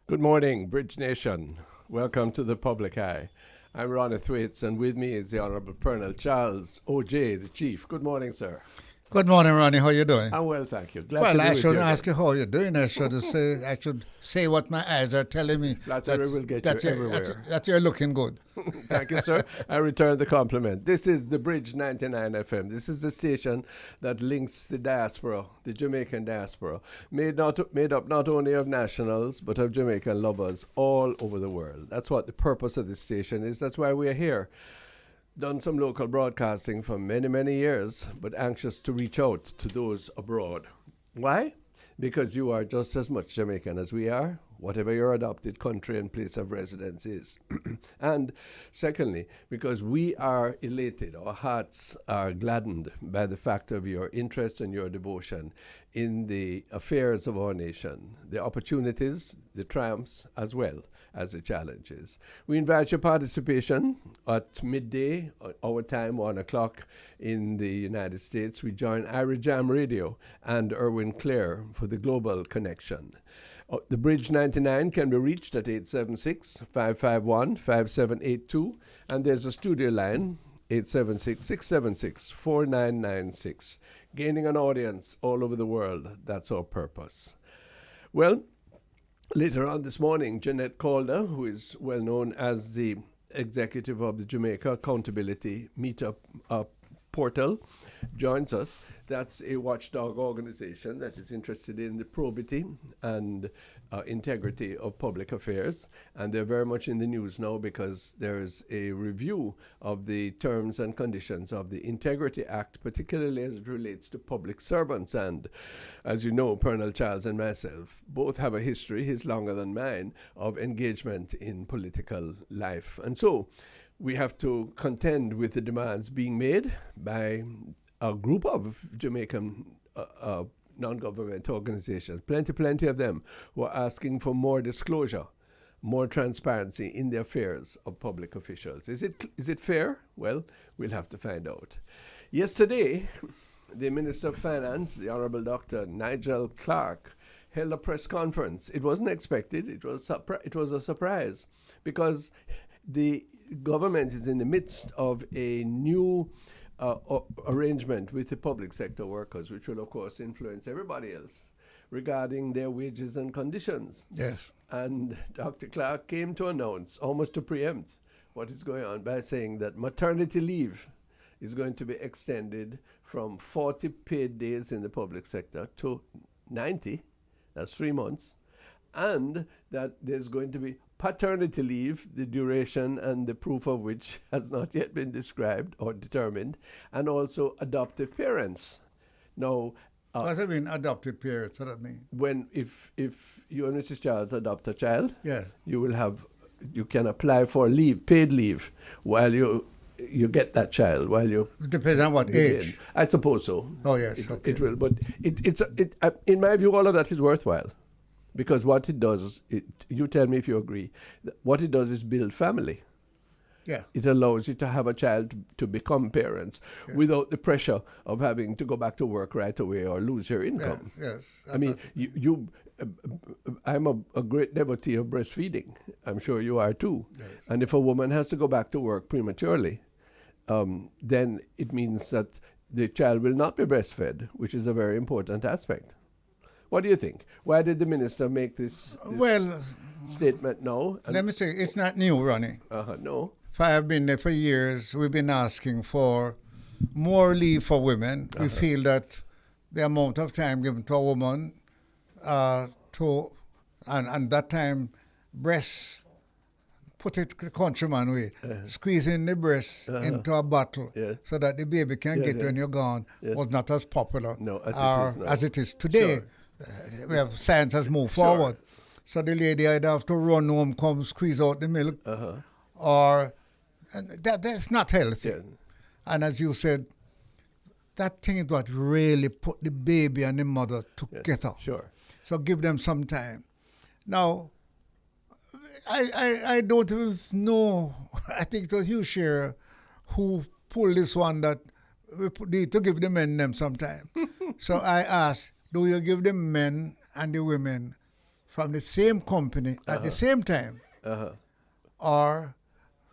Good morning, BridgeNation. Welcome to the Public Eye. I'm Ronnie Thwaites, and with me is the Honourable Pearnel Charles O.J., the Chief. Good morning, sir. Good morning, Ronnie. How you doing? I'm well, thank you. Glad Well, to be I with you shouldn't again. ask you how you're doing. I should say what my eyes are telling me. Flattery will get you everywhere. That you're looking good. Thank you, sir. I return the compliment. This is the Bridge 99 FM. This is the station that links the diaspora, the Jamaican diaspora, made up not only of nationals, but of Jamaican lovers all over the world. That's what the purpose of this station is. That's why we are here. Done some local broadcasting for many, many years, but anxious to reach out to those abroad. Why? Because you are just as much Jamaican as we are, whatever your adopted country and place of residence is. And secondly, because we are elated, our hearts are gladdened by the fact of your interest and your devotion in the affairs of our nation, the opportunities, the triumphs, as well as the challenges. We invite your participation at midday, our time, 1 o'clock in the United States. We join Irie Jam Radio and Irwine Clare for the global connection. The Bridge 99 can be reached at 876-551-5782, and there's a studio line, 876-676-4996. Gaining an audience all over the world, that's our purpose. Well, later on this morning, Jeanette Calder, who is well known as the executive of the Jamaica Accountability Meetup portal, joins us. That's a watchdog organization that is interested in the probity and integrity of public affairs. And they're very much in the news now because there's a review of the terms and conditions of the Integrity Act, particularly as it relates to public servants. And as you know, Pearnel Charles and myself both have a history, his longer than mine, of engagement in political life. And so we have to contend with the demands being made by a group of Jamaican non-government organizations, plenty of them, who are asking for more disclosure, more transparency in the affairs of public officials. Is it fair? Well, we'll have to find out. Yesterday, the Minister of Finance, the Honourable Dr. Nigel Clarke, held a press conference. It wasn't expected. It was a surprise because the government is in the midst of a new arrangement with the public sector workers, which will, of course, influence everybody else regarding their wages and conditions. Yes. And Dr. Clarke came to announce, almost to preempt what is going on, by saying that maternity leave is going to be extended from 40 paid days in the public sector to 90, that's 3 months, and that there's going to be paternity leave, the duration and the proof of which has not yet been described or determined, and also adoptive parents. Now, what does it mean, adopted parents? What does that mean? If you and Mrs. Charles adopt a child, Yeah. you can apply for leave, paid leave, while you get that child, while you... Depends on what age. I suppose so. Oh, yes. It will, but in my view, all of that is worthwhile. Because what it does, you tell me if you agree, what it does is build family. Yeah. It allows you to have a child to become parents without the pressure of having to go back to work right away or lose your income. Yes. I mean, I'm a great devotee of breastfeeding. I'm sure you are too. Yes. And if a woman has to go back to work prematurely, then it means that the child will not be breastfed, which is a very important aspect. What do you think? Why did the minister make this statement now? Let me say, it's not new, Ronnie. No. If I have been there for years, we've been asking for more leave for women. We feel that the amount of time given to a woman and that time, breasts, put it the countryman way, squeezing the breast into a bottle so that the baby can get when you're gone was not as popular as it is today. Sure. Science has moved forward. So the lady either have to run home, come squeeze out the milk, or that's not healthy. Yeah. And as you said, that thing is what really put the baby and the mother together. Sure. So give them some time. Now, I don't even know. I think it was you, Cher, who pulled this one that we need to give the men them some time. So I asked, do you give the men and the women from the same company at the same time. Or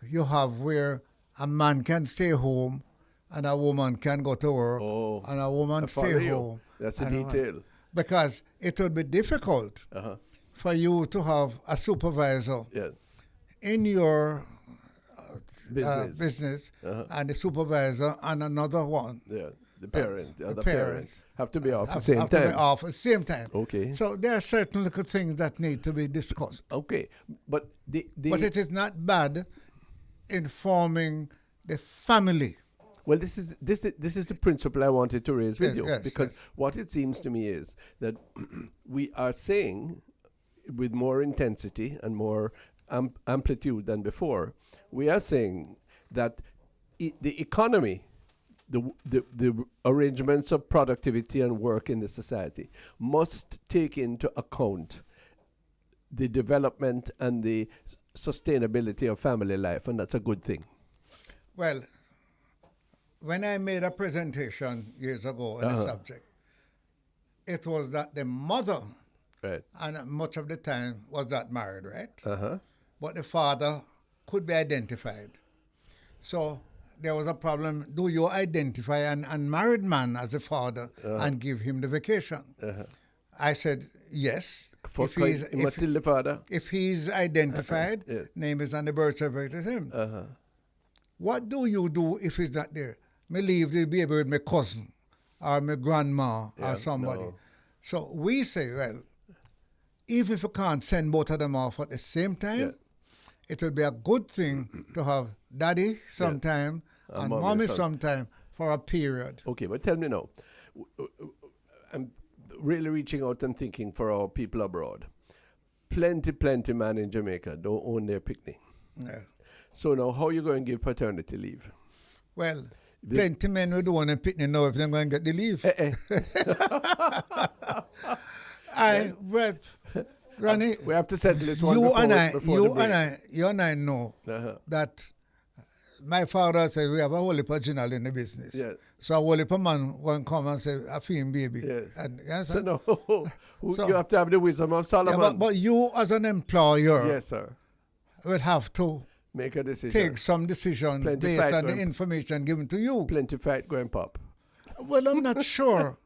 you have where a man can stay home and a woman can go to work and a woman stay home. That's a detail. Because it would be difficult for you to have a supervisor in your business and the supervisor and another one. Yeah, the parent, the other parents parents have to be off at the same have time. to be off at the same time. Okay. So there are certain little things that need to be discussed. Okay, but but it is not bad informing the family. Well, this is the principle I wanted to raise with you, Yes, because what it seems to me is that we are saying with more intensity and more amplitude than before, we are saying that the economy, the arrangements of productivity and work in the society must take into account the development and the sustainability of family life, and that's a good thing. Well, when I made a presentation years ago on the subject, it was that the mother, and much of the time was not married, right? But the father could be identified. So there was a problem. Do you identify an unmarried man as a father and give him the vacation? I said, yes. Still the father? If he's identified, name is on the birth certificate of him. What do you do if he's not there? Me leave the baby with my cousin or my grandma or somebody. No. So we say, well, even if you can't send both of them off at the same time, it would be a good thing to have daddy sometime and mommy sometime for a period. Okay, but tell me now, I'm really reaching out and thinking for our people abroad. Plenty man in Jamaica don't own their picnic. Yeah. So now, how are you going to give paternity leave? Well, plenty men who don't want to picnic now if they're going to get the leave. Ronnie, we have to settle this one before you and I know that my father said we have a whole heap of general in the business. Yes. So a whole heap of man will come and say, a film baby. Yes. And, so no, you have to have the wisdom of Solomon. Yeah, but you as an employer, yes, sir, will have to make a decision. Take some decision based on the information given to you. Plenty fight going pop. Well, I'm not sure.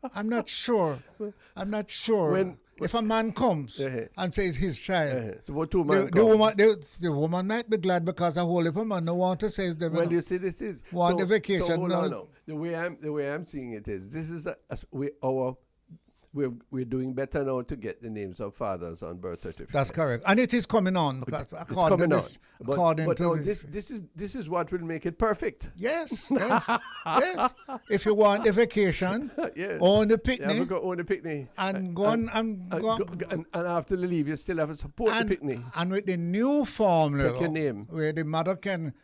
When, if a man comes and says his child, so what two men come? The woman might be glad because a whole heap of man no want to say them. Well, you see, this is want the vacation. So hold on now. The way I'm seeing it is, this is we're doing better now to get the names of fathers on birth certificates. That's correct, and it is coming on. This is what will make it perfect. Yes. If you want the vacation, own the picnic, own the picnic, and go on and after the leave, you still have to support the picnic. And with the new formula, take your name, where the mother can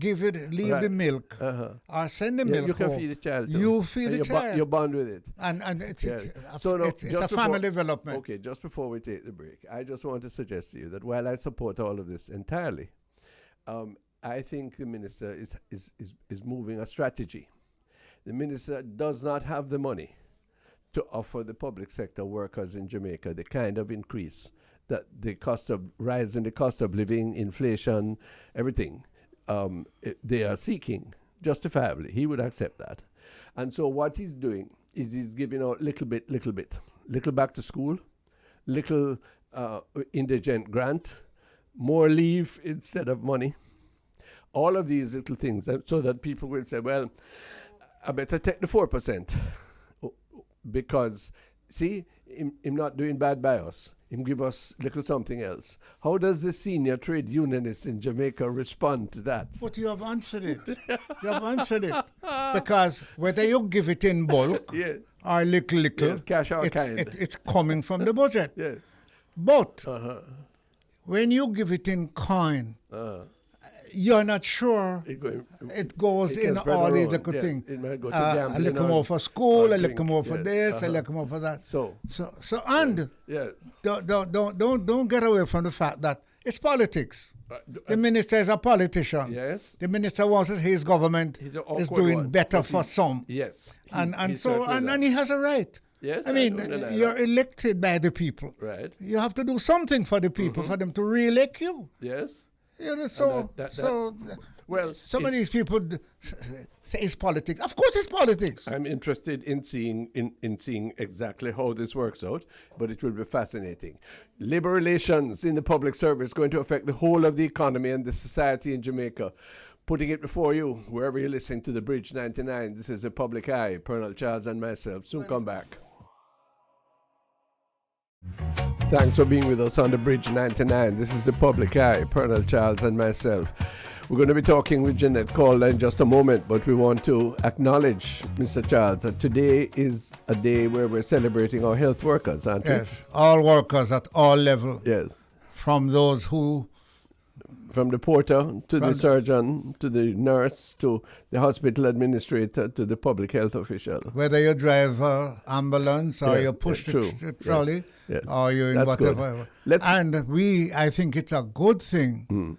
leave the milk, or send the milk. You can feed the child. You feed the child. You're bond with it. And it's a family development. Okay, just before we take the break, I just want to suggest to you that while I support all of this entirely, I think the minister is moving a strategy. The minister does not have the money to offer the public sector workers in Jamaica the kind of increase that the rise in the cost of living, inflation, everything. They are seeking, justifiably. He would accept that. And so what he's doing is he's giving out little back to school, little indigent grant, more leave instead of money. All of these little things, so that people will say, well, I better take the 4%. Because, see, him not doing bad by us. Him give us little something else. How does the senior trade unionist in Jamaica respond to that? But you have answered it. Because whether you give it in bulk or little, cash our it's coming from the budget. Yes. But when you give it in coin, you're not sure it goes in all these little things. It might go to gambling. A little more for school, a little more for this, a little more for that. Don't get away from the fact that it's politics. The minister is a politician. Yes. The minister wants his government is doing better for some. Yes. And he has a right Yes, I mean, don't deny you're that. elected by the people. Right. You have to do something for the people, for them to re-elect you. Yes. You know, Well, some of these people say it's politics. Of course, it's politics. I'm interested in seeing exactly how this works out, but it will be fascinating. Labor relations in the public service going to affect the whole of the economy and the society in Jamaica. Putting it before you, wherever you're listening to the Bridge 99, this is the Public Eye. Pearnel, Charles, and myself. Soon come back. Thanks for being with us on the Bridge 99. This is the Public Eye, Pearnel, Charles, and myself. We're going to be talking with Jeanette Calder in just a moment, but we want to acknowledge, Mr. Charles, that today is a day where we're celebrating our health workers, aren't we? Yes, all workers at all levels. Yes. From those who... From the porter to the surgeon to the nurse to the hospital administrator to the public health official. Whether you drive an ambulance or you push the trolley or you're in That's whatever. And I think it's a good thing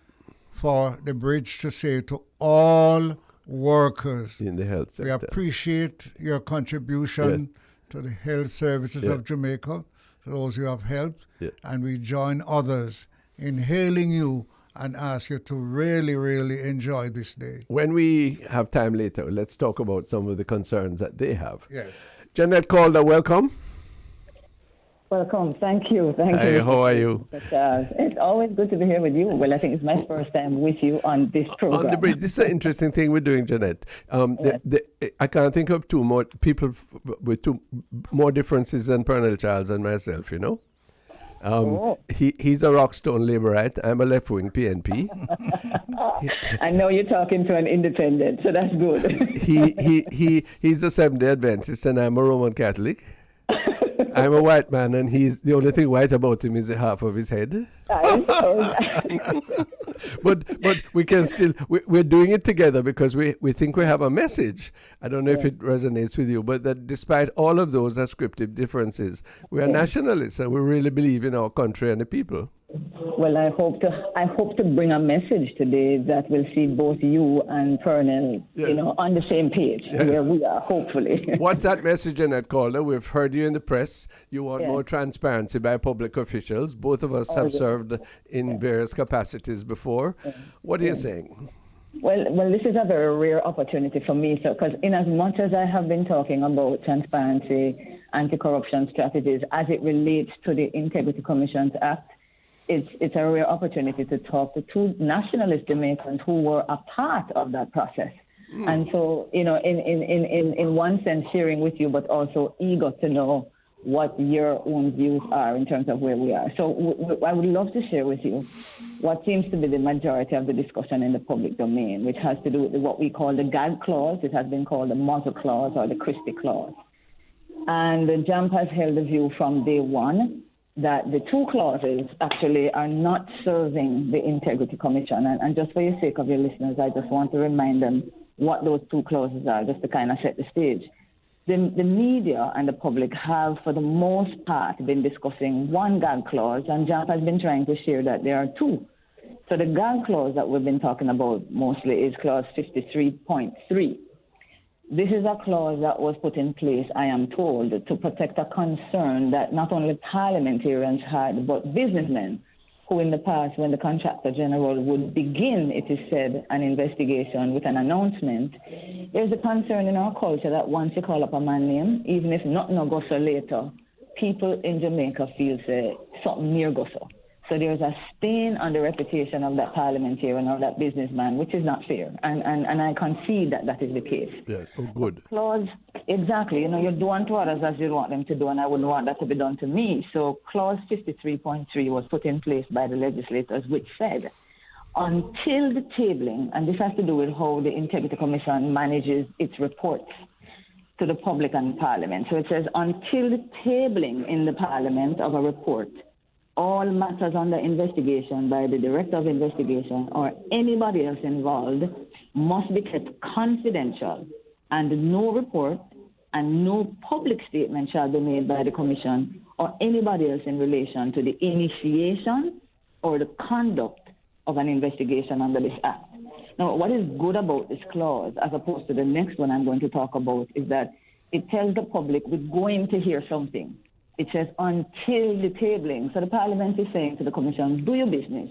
for the bridge to say to all workers in the health sector, we appreciate your contribution to the health services of Jamaica, to those who have helped, and we join others in hailing you and ask you to really, really enjoy this day. When we have time later, let's talk about some of the concerns that they have. Yes. Jeanette Calder, welcome. Welcome. Thank you. Hi, how are you? It's always good to be here with you. Well, I think it's my first time with you on this program. On the bridge. This is an interesting thing we're doing, Jeanette. I can't think of two more people with two more differences than Pearnel, Charles, and myself, you know? He's a Rockstone Labourite. I'm a left-wing PNP. I know you're talking to an independent, so that's good. He's a Seventh-day Adventist, and I'm a Roman Catholic. I'm a white man, and the only thing white about him is the half of his head. but we can still we're doing it together because we think we have a message. I don't know if it resonates with you, but that despite all of those ascriptive differences, we are nationalists and we really believe in our country and the people. Well, I hope to bring a message today that will see both you and Pearnel, on the same page where we are, hopefully. What's that message, Jeanette Calder? We've heard you in the press. You want more transparency by public officials. Both of us have served in various capacities before. What are you saying? Well, this is a very rare opportunity for me, because in as much as I have been talking about transparency, anti-corruption strategies as it relates to the Integrity Commissions Act, it's a rare opportunity to talk to two nationalist Jamaicans who were a part of that process. And so, in one sense, sharing with you, but also eager to know what your own views are in terms of where we are. So I would love to share with you what seems to be the majority of the discussion in the public domain, which has to do with what we call the gag clause. It has been called the muzzle clause or the Christie clause. And the JAMP has held the view from day one that the two clauses actually are not serving the Integrity Commission. And just for the sake of your listeners, I just want to remind them what those two clauses are, just to kind of set the stage. The media and the public have, for the most part, been discussing one gag clause, and JAMP has been trying to share that there are two. So the gag clause that we've been talking about mostly is clause 53.3. This is a clause that was put in place, I am told, to protect a concern that not only parliamentarians had, but businessmen, who in the past, when the Contractor General would begin, it is said, an investigation with an announcement, there's a concern in our culture that once you call up a man name, even if nothing will go so later, people in Jamaica feel something near go so. So there's a stain on the reputation of that parliamentarian or that businessman, which is not fair. And I concede that is the case. Yeah, good. Clause, exactly. You do unto others as you want them to do, and I wouldn't want that to be done to me. So clause 53.3 was put in place by the legislators, which said, until the tabling, and this has to do with how the Integrity Commission manages its reports to the public and Parliament. So it says, until the tabling in the Parliament of a report, all matters under investigation by the Director of Investigation or anybody else involved must be kept confidential, and no report and no public statement shall be made by the Commission or anybody else in relation to the initiation or the conduct of an investigation under this Act. Now, what is good about this clause, as opposed to the next one I'm going to talk about, is that it tells the public we're going to hear something. It says until the tabling. So the Parliament is saying to the Commission, do your business.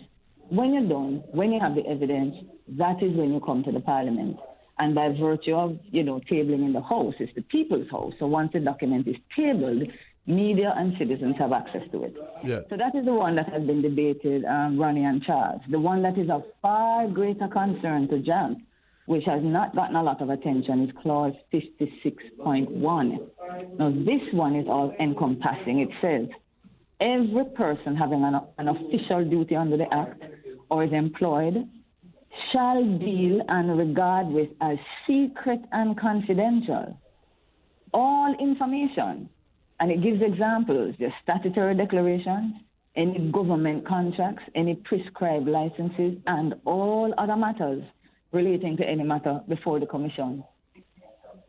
When you're done, when you have the evidence, that is when you come to the Parliament. And by virtue of, tabling in the House, it's the People's House. So once the document is tabled, media and citizens have access to it. Yeah. So that is the one that has been debated, Ronnie and Charles. The one that is of far greater concern to JAM, which has not gotten a lot of attention, is clause 56.1. Now, this one is all encompassing. It says, every person having an official duty under the Act or is employed shall deal and regard with as secret and confidential all information. And it gives examples, the statutory declarations, any government contracts, any prescribed licenses, and all other matters relating to any matter before the Commission.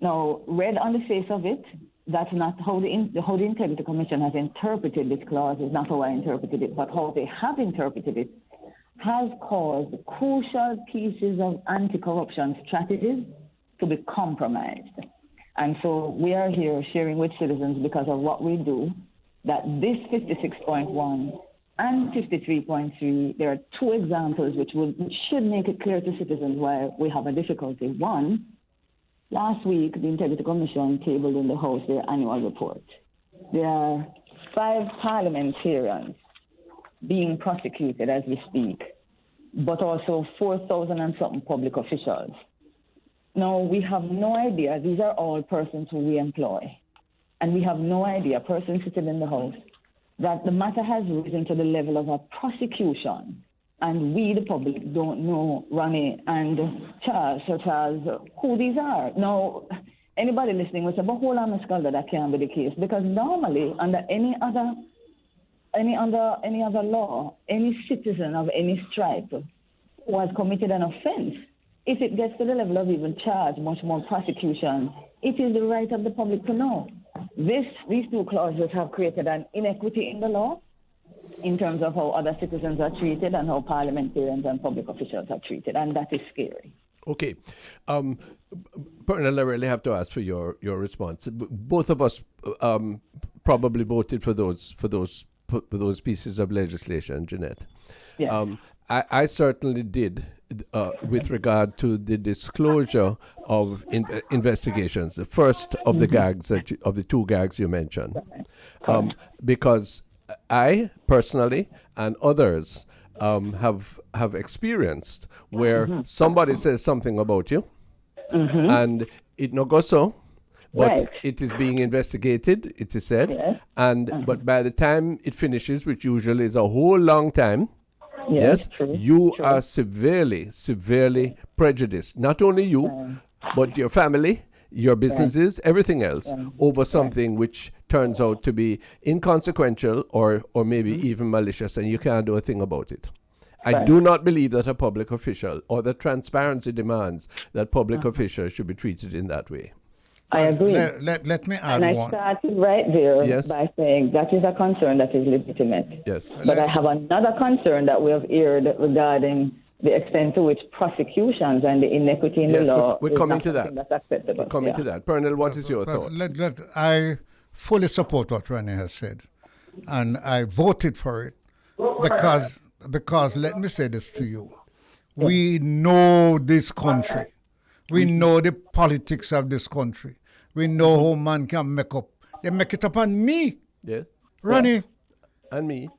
Now, read on the face of it, that's not how the Integrity Commission has interpreted this clause, is not how I interpreted it, but how they have interpreted it has caused crucial pieces of anti-corruption strategies to be compromised. And so we are here sharing with citizens, because of what we do, that this 56.1 and 53.3, there are two examples which should make it clear to citizens why we have a difficulty. One, last week, the Integrity Commission tabled in the House their annual report. There are 5 parliamentarians being prosecuted as we speak, but also 4,000 and something public officials. Now, we have no idea. These are all persons who we employ. And we have no idea, persons sitting in the House, that the matter has risen to the level of a prosecution. And we, the public, don't know, Ronnie and Charles, who these are. Now, anybody listening will say, but hold on, Ms. Calder, that can't be the case. Because normally, under any other law, any citizen of any stripe who has committed an offense, if it gets to the level of even charge, much more prosecution, it is the right of the public to know. These two clauses have created an inequity in the law in terms of how other citizens are treated and how parliamentarians and public officials are treated, and that is scary. Okay. Pearnel, I really have to ask for your response. Both of us probably voted for those pieces of legislation, Jeanette. Yes. I certainly did with regard to the disclosure of investigations, the first of the gags, of the 2 gags you mentioned, because I personally and others have experienced where somebody says something about you and it no go so, but it is being investigated, it is said, and but by the time it finishes, which usually is a whole long time, true, you are severely prejudiced. Not only you, but your family, your businesses, everything else, over something which turns out to be inconsequential or maybe even malicious, and you can't do a thing about it. I do not believe that a public official, or that transparency demands that public officials should be treated in that way. I agree. Let me add and one. I started right there by saying that is a concern that is legitimate. Yes. But I have another concern that we have aired regarding the extent to which prosecutions and the inequity in the law we're coming to that. That's acceptable. We're coming to that. Pearnel, what is your thought? I fully support what Ronnie has said, and I voted for it because let me say this to you. We know this country. We know the politics of this country. We know how man can make up. They make it up on me. Yeah. Ronnie. And me.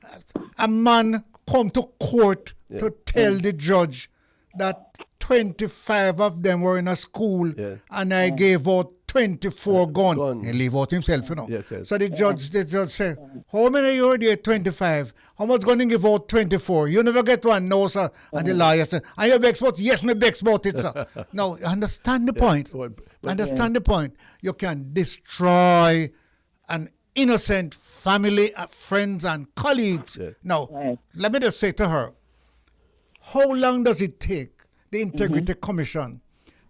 A man come to court to tell the judge that 25 of them were in a school and I gave out 24 guns. He leave out himself, you know. Yes. So the judge said, how many you already 25? How much going to give out 24? You never get one, no, sir. And the lawyer said, are you vexed about it? Yes, me vexed about it, sir. Now, understand the point. Understand the point. You can destroy an innocent family, friends, and colleagues. Now, let me just say to her, how long does it take the Integrity Commission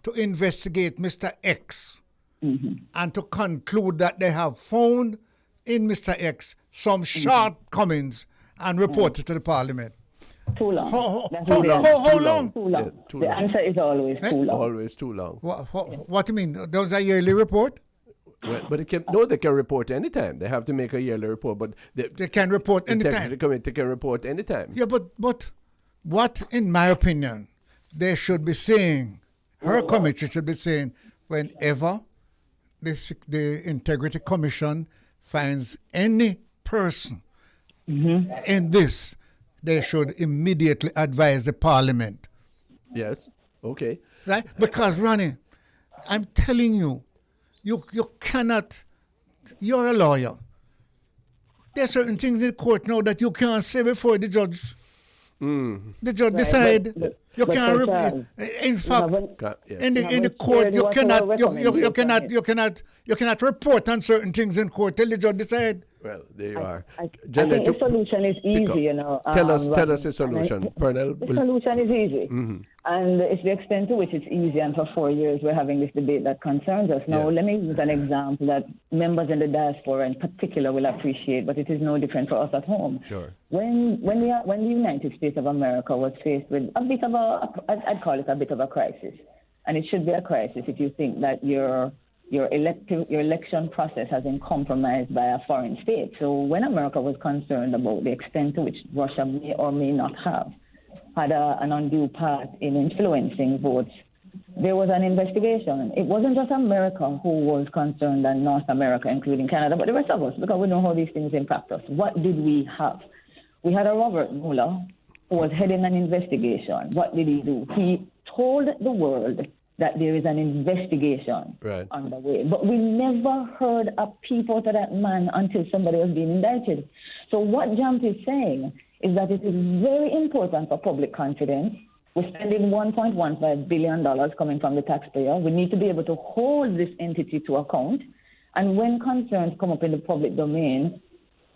to investigate Mr. X and to conclude that they have found in Mr. X some shortcomings and report it to the Parliament? Too long. How long? Too long. The answer is always too long. Always too long. What do you mean? Those are yearly report? Well, but they can report anytime. They have to make a yearly report, but They can report anytime. Integrity Committee can report anytime. Yeah, but what, in my opinion, they should be saying, her committee should be saying, whenever the Integrity Commission finds any person in this, they should immediately advise the Parliament. Yes. Okay. Right? Because, Ronnie, I'm telling you, you cannot, you're a lawyer. There are certain things in court now that you can't say before the judge. The judge decide. You can't. In fact, in the court, you cannot report on certain things in court till the judge decide. Well, there you are. I think the solution is easy, you know. Tell us the solution, Pearnel. The solution is easy. And it's the extent to which it's easy. And for 4 years, we're having this debate that concerns us. Now, let me use an example that members in the diaspora in particular will appreciate, but it is no different for us at home. Sure. When the United States of America was faced with a bit of I'd call it a bit of a crisis. And it should be a crisis if you think that your election process has been compromised by a foreign state. So when America was concerned about the extent to which Russia may or may not have had an undue part in influencing votes, there was an investigation. It wasn't just America who was concerned and North America, including Canada, but the rest of us, because we know how these things impact us. What did we have? We had a Robert Mueller who was heading an investigation. What did he do? He told the world that there is an investigation underway. But we never heard a peep out of that man until somebody was being indicted. So what JAMP is saying is that it is very important for public confidence. We're spending $1.15 billion coming from the taxpayer. We need to be able to hold this entity to account. And when concerns come up in the public domain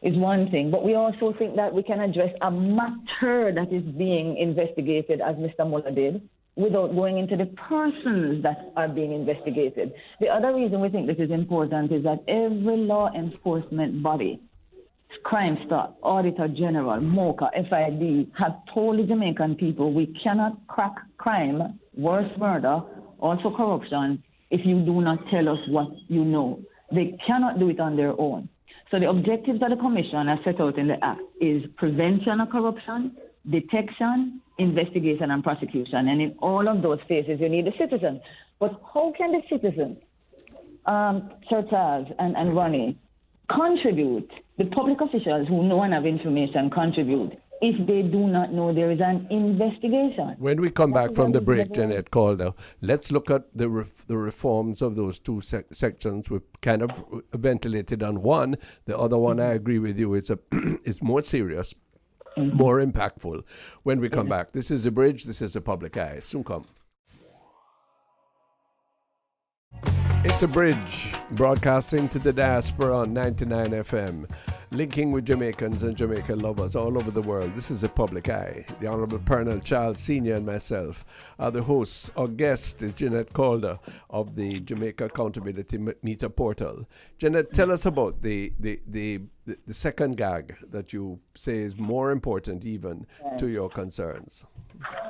is one thing, but we also think that we can address a matter that is being investigated, as Mr. Mueller did, without going into the persons that are being investigated. The other reason we think this is important is that every law enforcement body, Crime Stop, Auditor General, MOCA, FID, have told the Jamaican people we cannot crack crime, worse murder, also corruption, if you do not tell us what you know. They cannot do it on their own. So the objectives of the Commission as set out in the Act is prevention of corruption, detection, investigation, and prosecution. And in all of those phases, you need a citizen. But how can the citizen, Sir Charles and Ronnie, contribute, the public officials who know and have information contribute, if they do not know there is an investigation? When we come back from the break, Jeanette Calder, let's look at the reforms of those two sections. We've kind of ventilated on one. The other one, I agree with you, is more serious, more impactful. When we come back, this is The Bridge, this is The Public Eye. Soon come. It's A Bridge, broadcasting to the diaspora on 99 FM, linking with Jamaicans and Jamaican lovers all over the world. This is A Public Eye. The Honorable Pearnel Charles Sr. and myself are the hosts. Our guest is Jeanette Calder of the Jamaica Accountability Meter Portal. Jeanette, tell us about the second gag that you say is more important even to your concerns.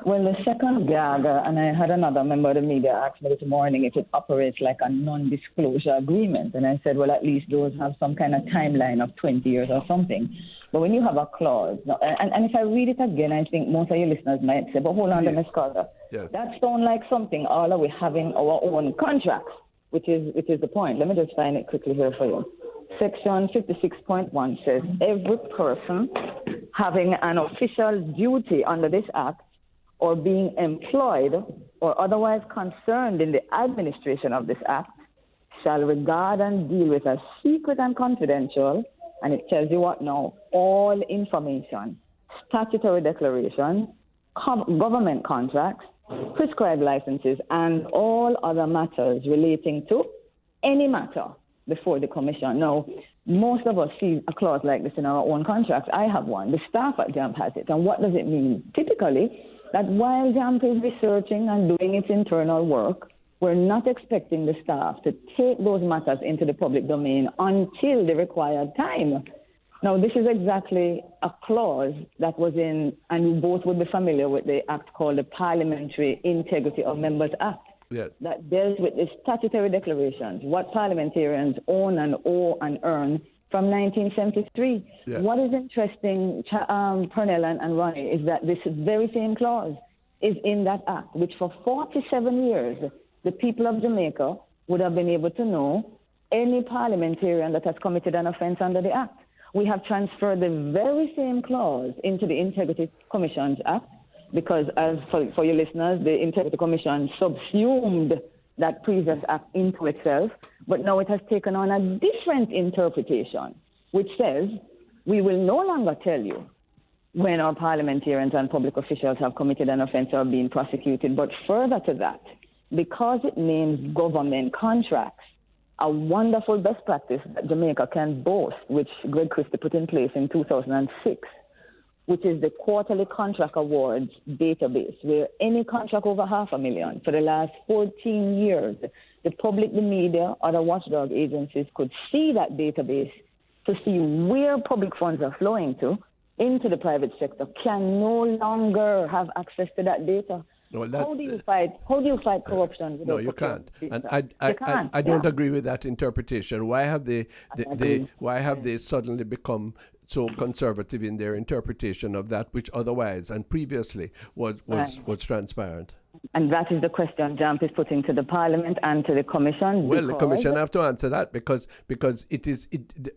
Well, the second gag, and I had another member of the media ask me this morning if it operates like a non-disclosure agreement. And I said, well, at least those have some kind of timeline of 20 years or something. But when you have a clause, and if I read it again, I think most of your listeners might say, but hold on, Ms. Calder. Yes. That sounds like something all of we having our own contracts, which is the point. Let me just find it quickly here for you. Section 56.1 says, every person having an official duty under this act or being employed or otherwise concerned in the administration of this act shall regard and deal with as secret and confidential, and it tells you what now, all information, statutory declarations, government contracts, prescribed licenses, and all other matters relating to any matter before the Commission. Now, most of us see a clause like this in our own contracts. I have one. The staff at JAMP has it. And what does it mean? Typically, that while JAMP is researching and doing its internal work, we're not expecting the staff to take those matters into the public domain until the required time. Now, this is exactly a clause that was in, and you both would be familiar with the act called the Parliamentary Integrity of Members Act. Yes. that deals with the statutory declarations, what parliamentarians own and owe and earn from 1973. Yeah. What is interesting, Pearnel and Ronnie, is that this very same clause is in that act, which for 47 years, the people of Jamaica would have been able to know any parliamentarian that has committed an offense under the act. We have transferred the very same clause into the Integrity Commissions Act because, as for your listeners, the Integrity Commission subsumed that previous act into itself, but now it has taken on a different interpretation, which says we will no longer tell you when our parliamentarians and public officials have committed an offense or are being prosecuted, but further to that, because it names government contracts, a wonderful best practice that Jamaica can boast, which Greg Christie put in place in 2006, which is the quarterly contract awards database, where any contract over $500,000 for the last 14 years, the public, the media, other watchdog agencies could see that database to see where public funds are flowing to into the private sector, can no longer have access to that data. Well, How do you fight corruption? No, you can't. And I don't agree with that interpretation. Why have they suddenly become so conservative in their interpretation of that which otherwise and previously was transparent? And that is the question Jamp is putting to the Parliament and to the Commission. Well, the Commission have to answer that because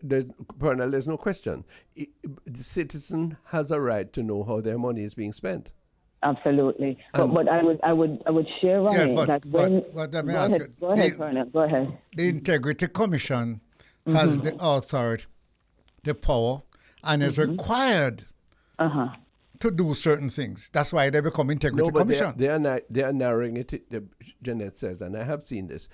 there's no question. The citizen has a right to know how their money is being spent. Absolutely. But I would share, Ronnie, that when... But let me ask you. Go ahead, Pearnel. Go ahead. The Integrity Commission has the authority, the power, and is required to do certain things. That's why they become Integrity Commission. They are narrowing it, Jeanette says, and I have seen this,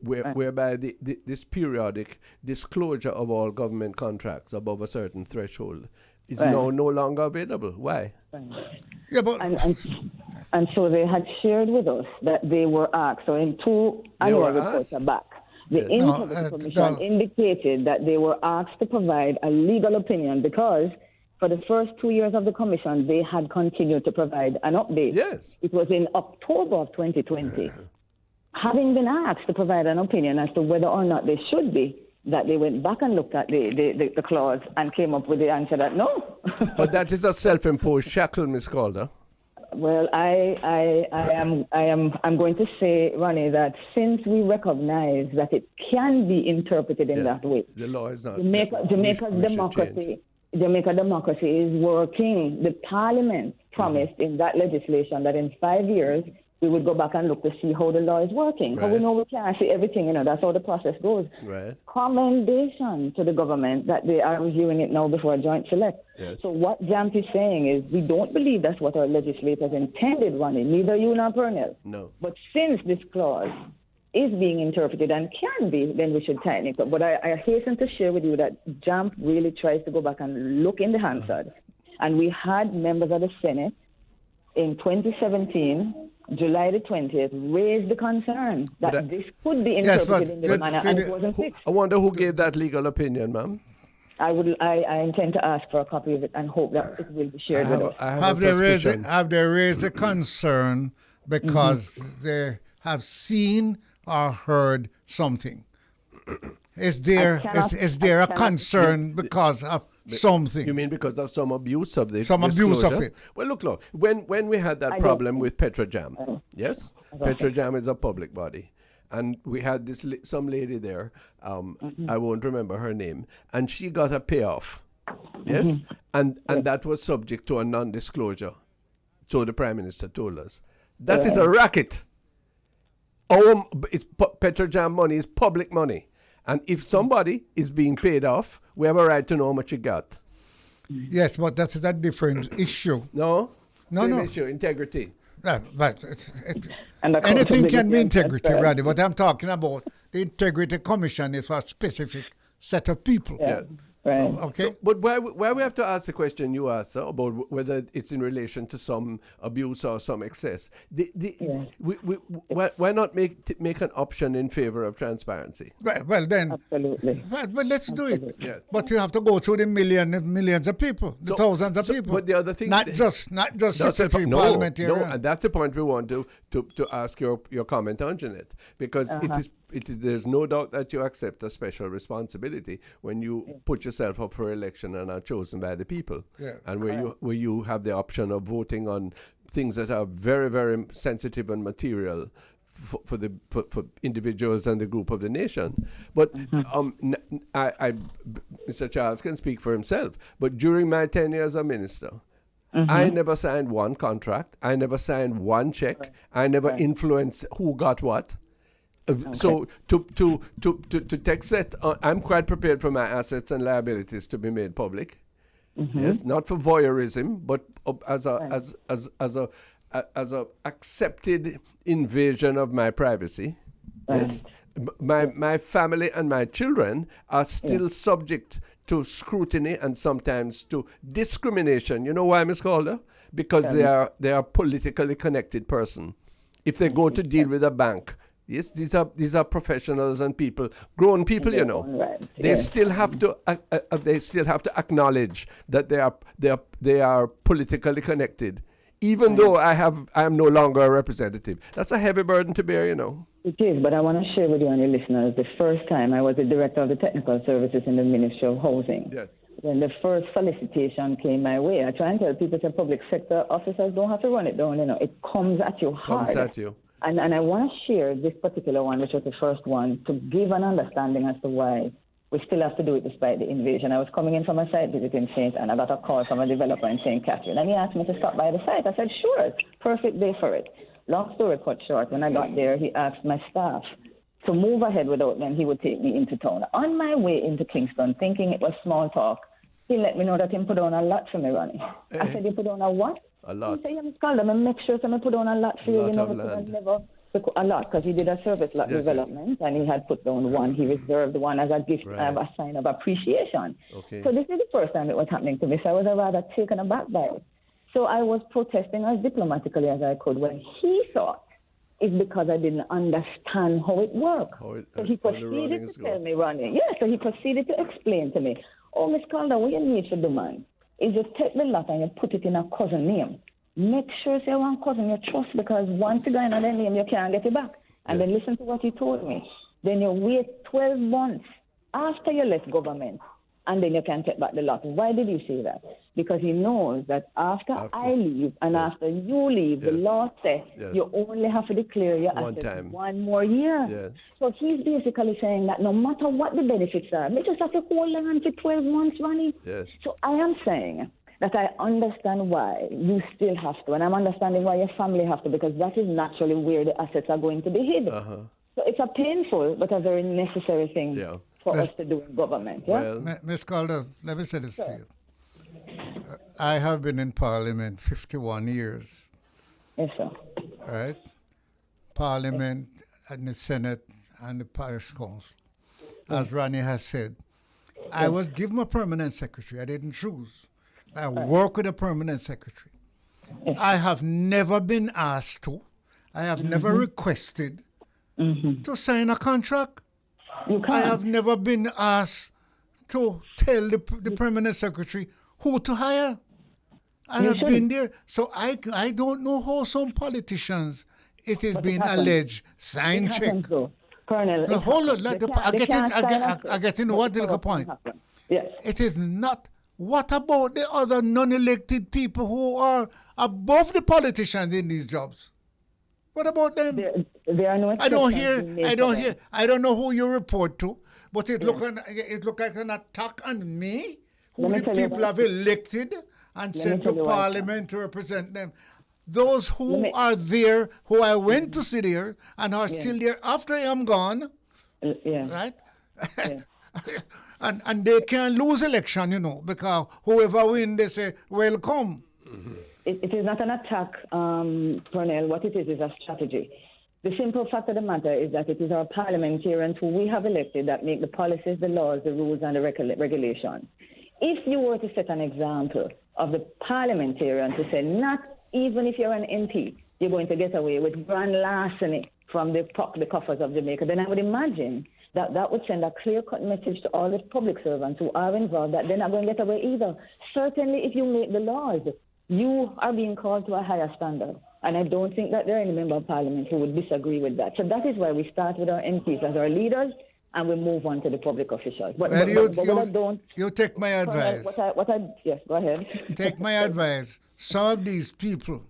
whereby this periodic disclosure of all government contracts above a certain threshold is now no longer available. Why? Yeah, but and so they had shared with us that they were asked, so in two annual reports are back, the Integrity Commission indicated that they were asked to provide a legal opinion because for the first 2 years of the commission, they had continued to provide an update. Yes. It was in October of 2020. Having been asked to provide an opinion as to whether or not they should be, that they went back and looked at the clause and came up with the answer that no. But that is a self-imposed shackle, Ms. Calder. Well, I'm going to say, Ronnie, that since we recognize that it can be interpreted in that way, the law is not. Jamaica democracy is working. The Parliament promised in that legislation that in 5 years we would go back and look to see how the law is working. Because we know we can't see everything, that's how the process goes. Right. Commendation to the government that they are reviewing it now before a joint select. Yes. So what Jamp is saying is we don't believe that's what our legislators intended, Ronnie, neither you nor Pearnel. No. But since this clause is being interpreted and can be, then we should tighten it up. But I hasten to share with you that Jamp really tries to go back and look in the Hansard. And we had members of the Senate in 2017, July the 20th, raised the concern that this could be interpreted in this manner, and it wasn't fixed. I wonder who gave that legal opinion, ma'am. I intend to ask for a copy of it and hope that it will be shared with us. Have they raised a concern because they have seen or heard something? Is there a concern because of something? You mean because of some abuse of this? Abuse of it. Well, look. When we had that problem with Petrojam, yes, Petrojam is a public body, and we had some lady there. I won't remember her name, and she got a payoff. Yes, and that was subject to a non-disclosure. So the Prime Minister told us that is a racket. Petrojam money is public money. And if somebody is being paid off, we have a right to know how much you got. Yes, but that's a different issue. No? Same No. issue, integrity. But anything can be integrity, Raddy. But I'm talking about the Integrity Commission is for a specific set of people. Yeah. Right. Okay. So, but why we have to ask the question you asked, sir, about whether it's in relation to some abuse or some excess? Why not make an option in favor of transparency? Well then. Absolutely. Well, let's do it. Yeah. But you have to go through the millions of people, the thousands of people. But the other thing, not just 63 no, parliamentarians. and that's the point we want to ask your comment on, Jeanette, because it is there's no doubt that you accept a special responsibility when you put yourself up for election and are chosen by the people, and where you have the option of voting on things that are very, very sensitive and material for individuals and the group of the nation. But Mr. Charles can speak for himself. But during my tenure as a minister, I never signed one contract. I never signed one check. I never influenced who got what. So to text it, I'm quite prepared for my assets and liabilities to be made public. Yes, not for voyeurism, but as a accepted invasion of my privacy. Yes, my family and my children are still subject to scrutiny and sometimes to discrimination. You know why, Ms. Calder? Because they are politically connected person. If they go to deal with a bank, yes, these are professionals and people, grown people. You know, they still have to acknowledge that they are politically connected, even though I am no longer a representative. That's a heavy burden to bear, you know. It is, but I want to share with you and your listeners, the first time I was the director of the technical services in the Ministry of Housing. Yes. When the first solicitation came my way, I try and tell people that public sector officers don't have to run it down, you know. It comes at you hard. Comes at you. And I want to share this particular one, which was the first one, to give an understanding as to why we still have to do it despite the invasion. I was coming in from a site visit in St. and I got a call from a developer in St. Catherine, and he asked me to stop by the site. I said, sure, perfect day for it. Long story cut short, when I got there, he asked my staff to move ahead without me, and he would take me into town. On my way into Kingston, thinking it was small talk, he let me know that he put on a lot for me, Ronnie. I said, you put on a what? A lot. He said, yeah, Ms. Calder, I make sure I put on a lot for you. You know, a lot, because he did a service lot development, and he had put down one. He reserved one as a gift, a sign of appreciation. Okay. So this is the first time it was happening to me, so I was rather taken aback by it. So I was protesting as diplomatically as I could when he thought it's because I didn't understand how it worked. So he proceeded to tell me, Ronnie. Yeah, so he proceeded to explain to me, oh, Miss Calder, what you need to do, man, is just take the lot and you put it in a cousin name. Make sure it's your one cousin you trust, because once you go in on their name, you can't get it back. And then listen to what he told me. Then you wait 12 months after you left government, and then you can take back the lot. Why did he say that? Because he knows that after I leave and after you leave, the law says you only have to declare your assets one more year. Yes. So he's basically saying that no matter what the benefits are, we just have to hold on for 12 months, Ronnie. Yes. So I am saying that I understand why you still have to, and I'm understanding why your family have to, because that is naturally where the assets are going to be hid. So it's a painful but a very necessary thing for us to do in government. Yeah? Well, Ms. Calder, let me say this to you. I have been in Parliament 51 years. Yes, sir. Right? Parliament and the Senate and the Parish Council. As Ronnie has said, I was given a permanent secretary. I didn't choose. I work with a permanent secretary. I have never been asked to. I have never requested to sign a contract. I have never been asked to tell the permanent secretary who to hire. And I've been there. So I don't know how some politicians, it is being alleged, sign check. Pearnel, no, hold on. I get into what the point. Yes. It is not. What about the other non-elected people who are above the politicians in these jobs? What about them? There are no. I don't hear. I don't know who you report to, but it look like an attack on me, who the people have elected and sent to Parliament to represent them. Those who are there, who I went to see there and are still there after I am gone, right? Yeah. And they can lose election, you know, because whoever win, they say, welcome. It is not an attack, Pearnel. What it is a strategy. The simple fact of the matter is that it is our parliamentarians who we have elected that make the policies, the laws, the rules, and the regulations. If you were to set an example of the parliamentarian to say, not even if you're an MP, you're going to get away with grand larceny from the coffers of Jamaica, then I would imagine that would send a clear-cut message to all the public servants who are involved that they're not going to get away either. Certainly, if you make the laws, you are being called to a higher standard. And I don't think that there are any member of parliament who would disagree with that. So that is why we start with our MPs as our leaders, and we move on to the public officials. But you take my advice. Yes, go ahead. Take my advice. Some of these people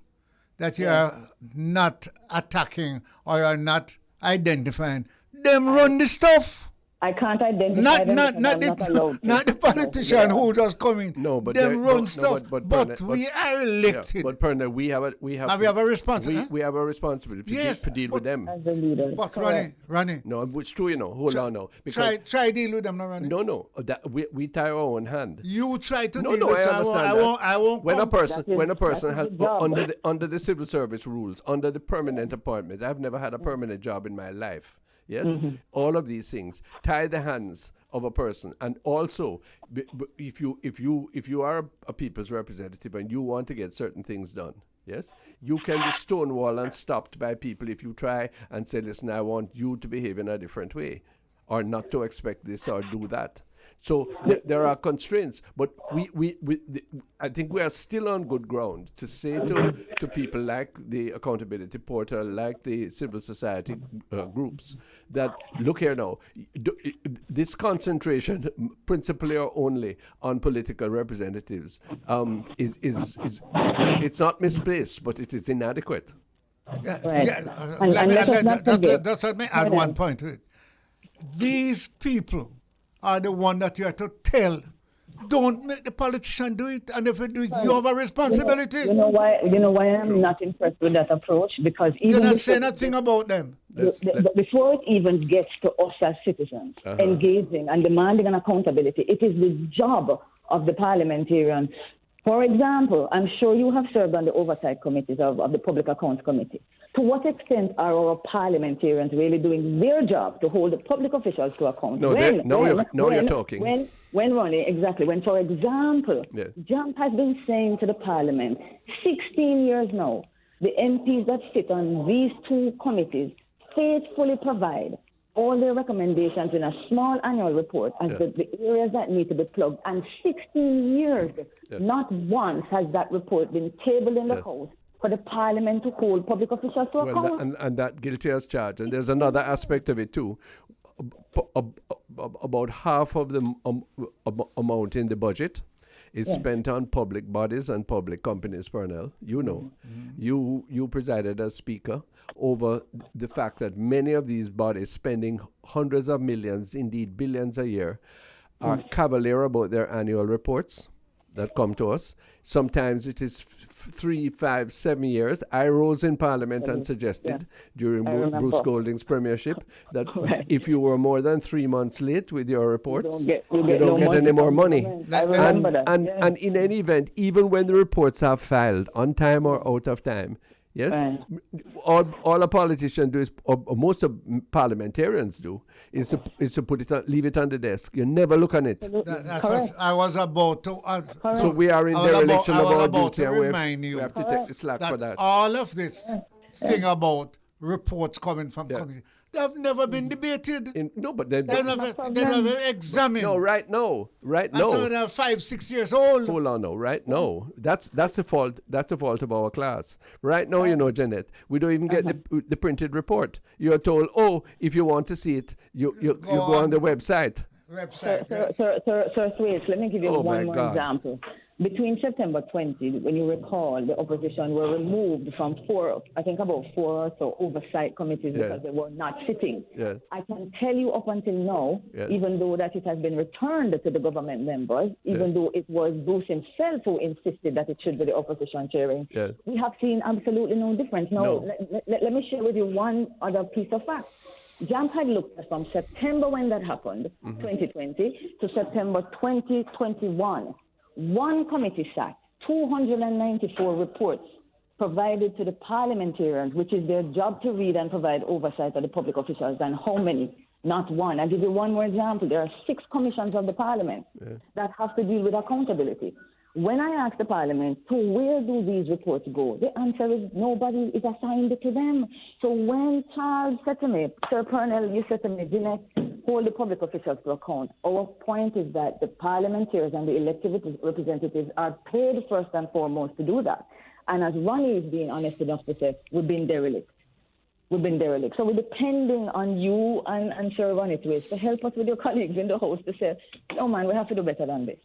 that you are not attacking or you are not identifying, them run the stuff. I can't identify them not the politician who just come in. No, but them run stuff. But we are elected. Yeah, but Pearnel, we have a responsibility. We have a responsibility to deal with them. As the leader. But Ronnie. No, it's true, you know. Hold on now. Try deal with them, no, Ronnie. No. We tie our own hand. You try to deal with them. I won't. When a person has under the civil service rules, under the permanent appointment, I've never had a permanent job in my life. Yes, all of these things tie the hands of a person, and also if you are a people's representative and you want to get certain things done, yes, you can be stonewalled and stopped by people if you try and say, listen, I want you to behave in a different way, or not to expect this or do that. So there are constraints, but I think we are still on good ground to say to people like the Accountability Portal, like the civil society groups, that look here now, this concentration, principally or only on political representatives, is it's not misplaced, but it is inadequate. Let me add one point to it. These people are the one that you have to tell. Don't make the politician do it, and if you do it, you have a responsibility. You know why I'm not impressed with that approach? Because even you're not saying nothing about them. Before it even gets to us as citizens, engaging and demanding an accountability, it is the job of the parliamentarians. For example, I'm sure you have served on the oversight committees of the Public Accounts Committee. To what extent are our parliamentarians really doing their job to hold the public officials to account? You're talking. When, Ronnie, exactly. When, for example, Jump has been saying to the parliament, 16 years now, the MPs that sit on these two committees faithfully provide all their recommendations in a small annual report as the areas that need to be plugged. And 16 years, not once has that report been tabled in the House for the Parliament to hold public officials to account. And that guilty as charged. And there's another aspect of it too. About half of the amount in the budget is spent on public bodies and public companies, Pearnel. You know, you presided as Speaker over the fact that many of these bodies spending hundreds of millions, indeed billions a year, are cavalier about their annual reports that come to us. Sometimes it is 3, 5, 7 years. I rose in Parliament and suggested during Bruce Golding's premiership that if you were more than 3 months late with your reports, you don't get any more money. And in any event, even when the reports are filed on time or out of time, all a politician do is, or most of parliamentarians do, is to put it leave it on the desk. You never look on it. That's what I was about to. So we are in dereliction of our duty, and we have to take the slack for that. All of this thing about reports coming from committee, they have never been debated. But they've never examined. No, right now. And so they're 5, 6 years old. Hold on, no, right now. That's the fault. That's the fault of our class. Right now, you know, Jeanette, we don't even get the printed report. You're told, if you want to see it, you go on the website. Sir Thwaites, let me give you one more example. Between September 20, when you recall, the opposition were removed from about four or so oversight committees because they were not sitting. I can tell you up until now, even though that it has been returned to the government members, even though it was Bruce himself who insisted that it should be the opposition chairing, we have seen absolutely no difference. Now, let me share with you one other piece of fact. JAMP had looked at from September when that happened, 2020, to September 2021. One committee sat, 294 reports provided to the parliamentarians, which is their job to read and provide oversight of the public officials, and how many? Not one. I'll give you one more example. There are 6 commissions of the parliament that have to deal with accountability. When I ask the parliament, so where do these reports go? The answer is nobody is assigned it to them. So when Charles said to me, Sir Pearnel, you said to me, Jeanette, hold the public officials to account. Our point is that the parliamentarians and the elected representatives are paid first and foremost to do that. And as Ronnie is being honest enough to say, we've been derelict. So we're depending on you and Sir Ronnie Thwaites to help us with your colleagues in the House to say, no, man, we have to do better than this.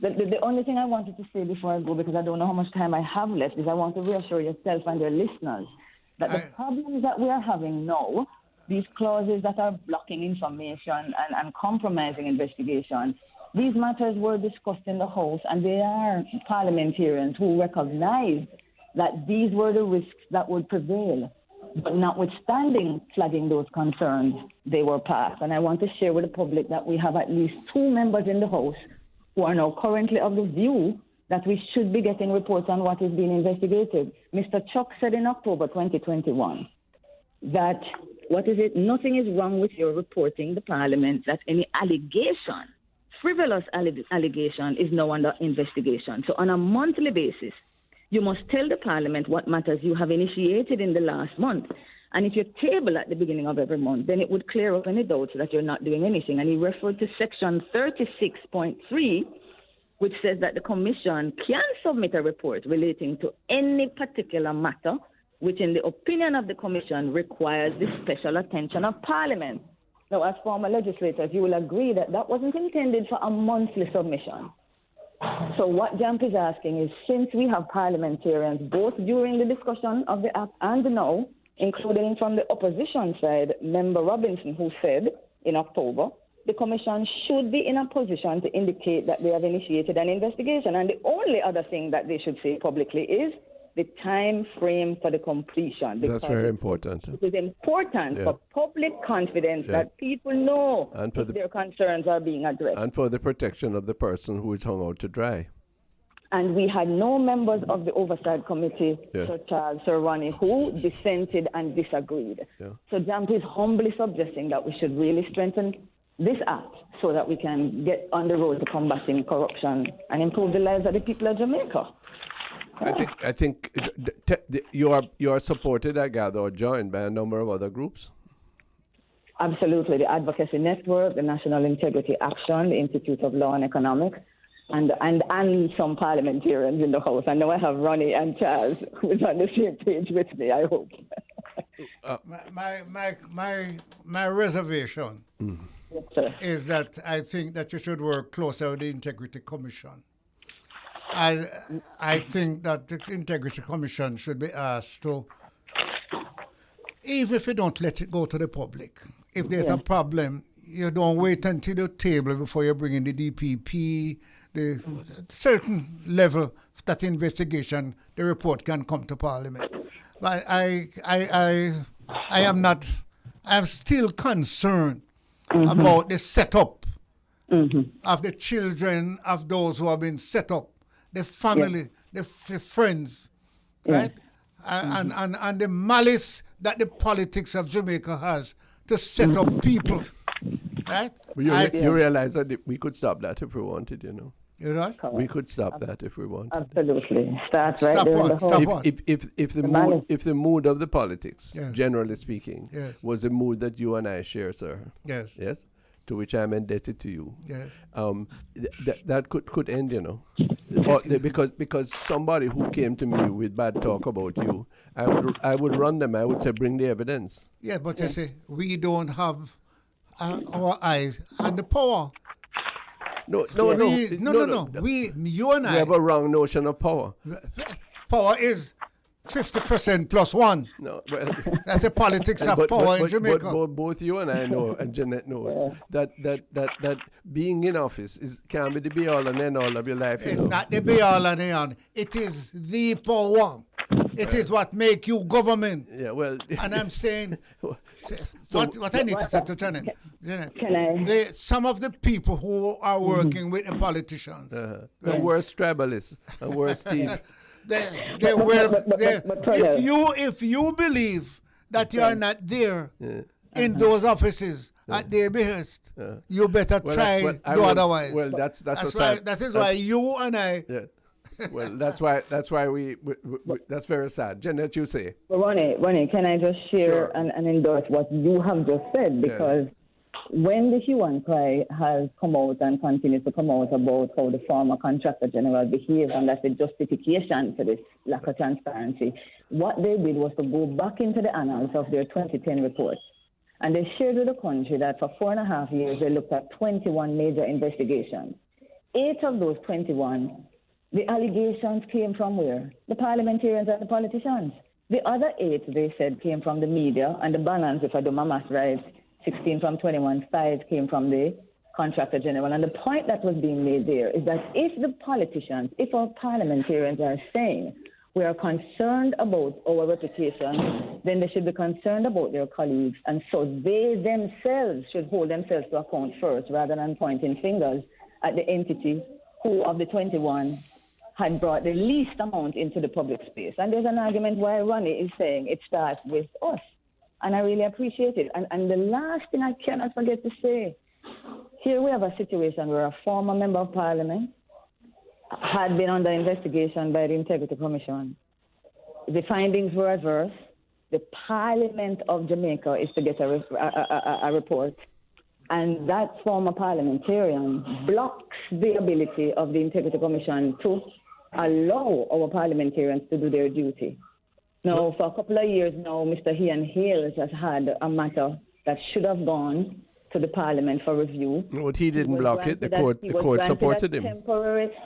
The only thing I wanted to say before I go, because I don't know how much time I have left, is I want to reassure yourself and your listeners that the problems that we are having now, these clauses that are blocking information and compromising investigation, these matters were discussed in the House, and there are parliamentarians who recognized that these were the risks that would prevail. But notwithstanding flagging those concerns, they were passed. And I want to share with the public that we have at least 2 members in the House who are now currently of the view that we should be getting reports on what is being investigated. Mr. Chuck said in October 2021 that, nothing is wrong with your reporting the Parliament that any allegation, frivolous allegation, is now under investigation. So on a monthly basis, you must tell the Parliament what matters you have initiated in the last month. And if you table at the beginning of every month, then it would clear up any doubts that you're not doing anything. And he referred to section 36.3, which says that the Commission can submit a report relating to any particular matter, which in the opinion of the Commission requires the special attention of Parliament. Now, as former legislators, you will agree that that wasn't intended for a monthly submission. So what JAMP is asking is, since we have parliamentarians both during the discussion of the Act and now, including from the opposition side, Member Robinson, who said in October, the Commission should be in a position to indicate that they have initiated an investigation. And the only other thing that they should say publicly is the time frame for the completion. That's very important. It is important for public confidence that people know and their concerns are being addressed. And for the protection of the person who is hung out to dry. And we had no members of the Oversight Committee, Sir Charles, Sir Ronnie, who dissented and disagreed. So JAMP is humbly suggesting that we should really strengthen this act so that we can get on the road to combating corruption and improve the lives of the people of Jamaica. I think you are supported, I gather, or joined by a number of other groups. Absolutely. The Advocacy Network, the National Integrity Action, the Institute of Law and Economics, and some parliamentarians in the House. I know I have Ronnie and Charles who is on the same page with me, I hope. My reservation is that I think that you should work closer with the Integrity Commission. I think that the Integrity Commission should be asked to, even if you don't let it go to the public, if there's a problem, you don't wait until you table before you bring in the DPP, the certain level of that investigation, the report can come to Parliament. But I am still concerned about the setup of the children of those who have been set up, the family, the friends, right? And the malice that the politics of Jamaica has to set up people, right? Well, you realize that we could stop that if we wanted, you know. You know? We could stop that if we wanted. Absolutely. Start right Stop there what? in the Stop House. what? If the mood of the politics, generally speaking, Yes. was the mood that you and I share, sir. Yes. Yes. To which I'm indebted to you. Yes. That could end, you know, because somebody who came to me with bad talk about you, I would run them. I would say, bring the evidence. Yeah, but you see, we don't have our eyes on the power. No. You and I. We have a wrong notion of power. Power is 50% plus one. No, well, that's the politics of power in Jamaica. But both you and I know, and Jeanette knows, that being in office can be the be all and end all of your life. It's not the be all and end all. It is the power. It is what make you government. Yeah, well. And I'm saying, what I need to say to Janet, Can I? some of the people who are working with the politicians. The worst tribalists and worst thieves. they will. If you believe that you are not there in those offices at their behest, you better try do otherwise. Well, that's why. That is why you and I. Yeah. Well, that's why we that's very sad. Jeanette, you say. Well, Ronnie, can I just share and endorse what you have just said? Because when the hue and cry has come out and continues to come out about how the former contractor general behaved, and that's the justification for this lack of transparency, what they did was to go back into the annals of their 2010 report. And they shared with the country that for 4.5 years, they looked at 21 major investigations. 8 of those 21, the allegations came from where? The parliamentarians and the politicians. The other 8, they said, came from the media, and the balance, if I do my math right, 16 from 21, 5 came from the contractor general. And the point that was being made there is that if the politicians, if our parliamentarians are saying we are concerned about our reputation, then they should be concerned about their colleagues. And so they themselves should hold themselves to account first rather than pointing fingers at the entity who, of the 21, had brought the least amount into the public space. And there's an argument why Ronnie is saying it starts with us. And I really appreciate it. And the last thing I cannot forget to say, here we have a situation where a former member of parliament had been under investigation by the Integrity Commission. The findings were adverse. The Parliament of Jamaica is to get a report. And that former parliamentarian blocks the ability of the Integrity Commission to allow our parliamentarians to do their duty. Now, for a couple of years now, Mr. Ian Hales has had a matter that should have gone to the Parliament for review. But he didn't block it. The court supported him.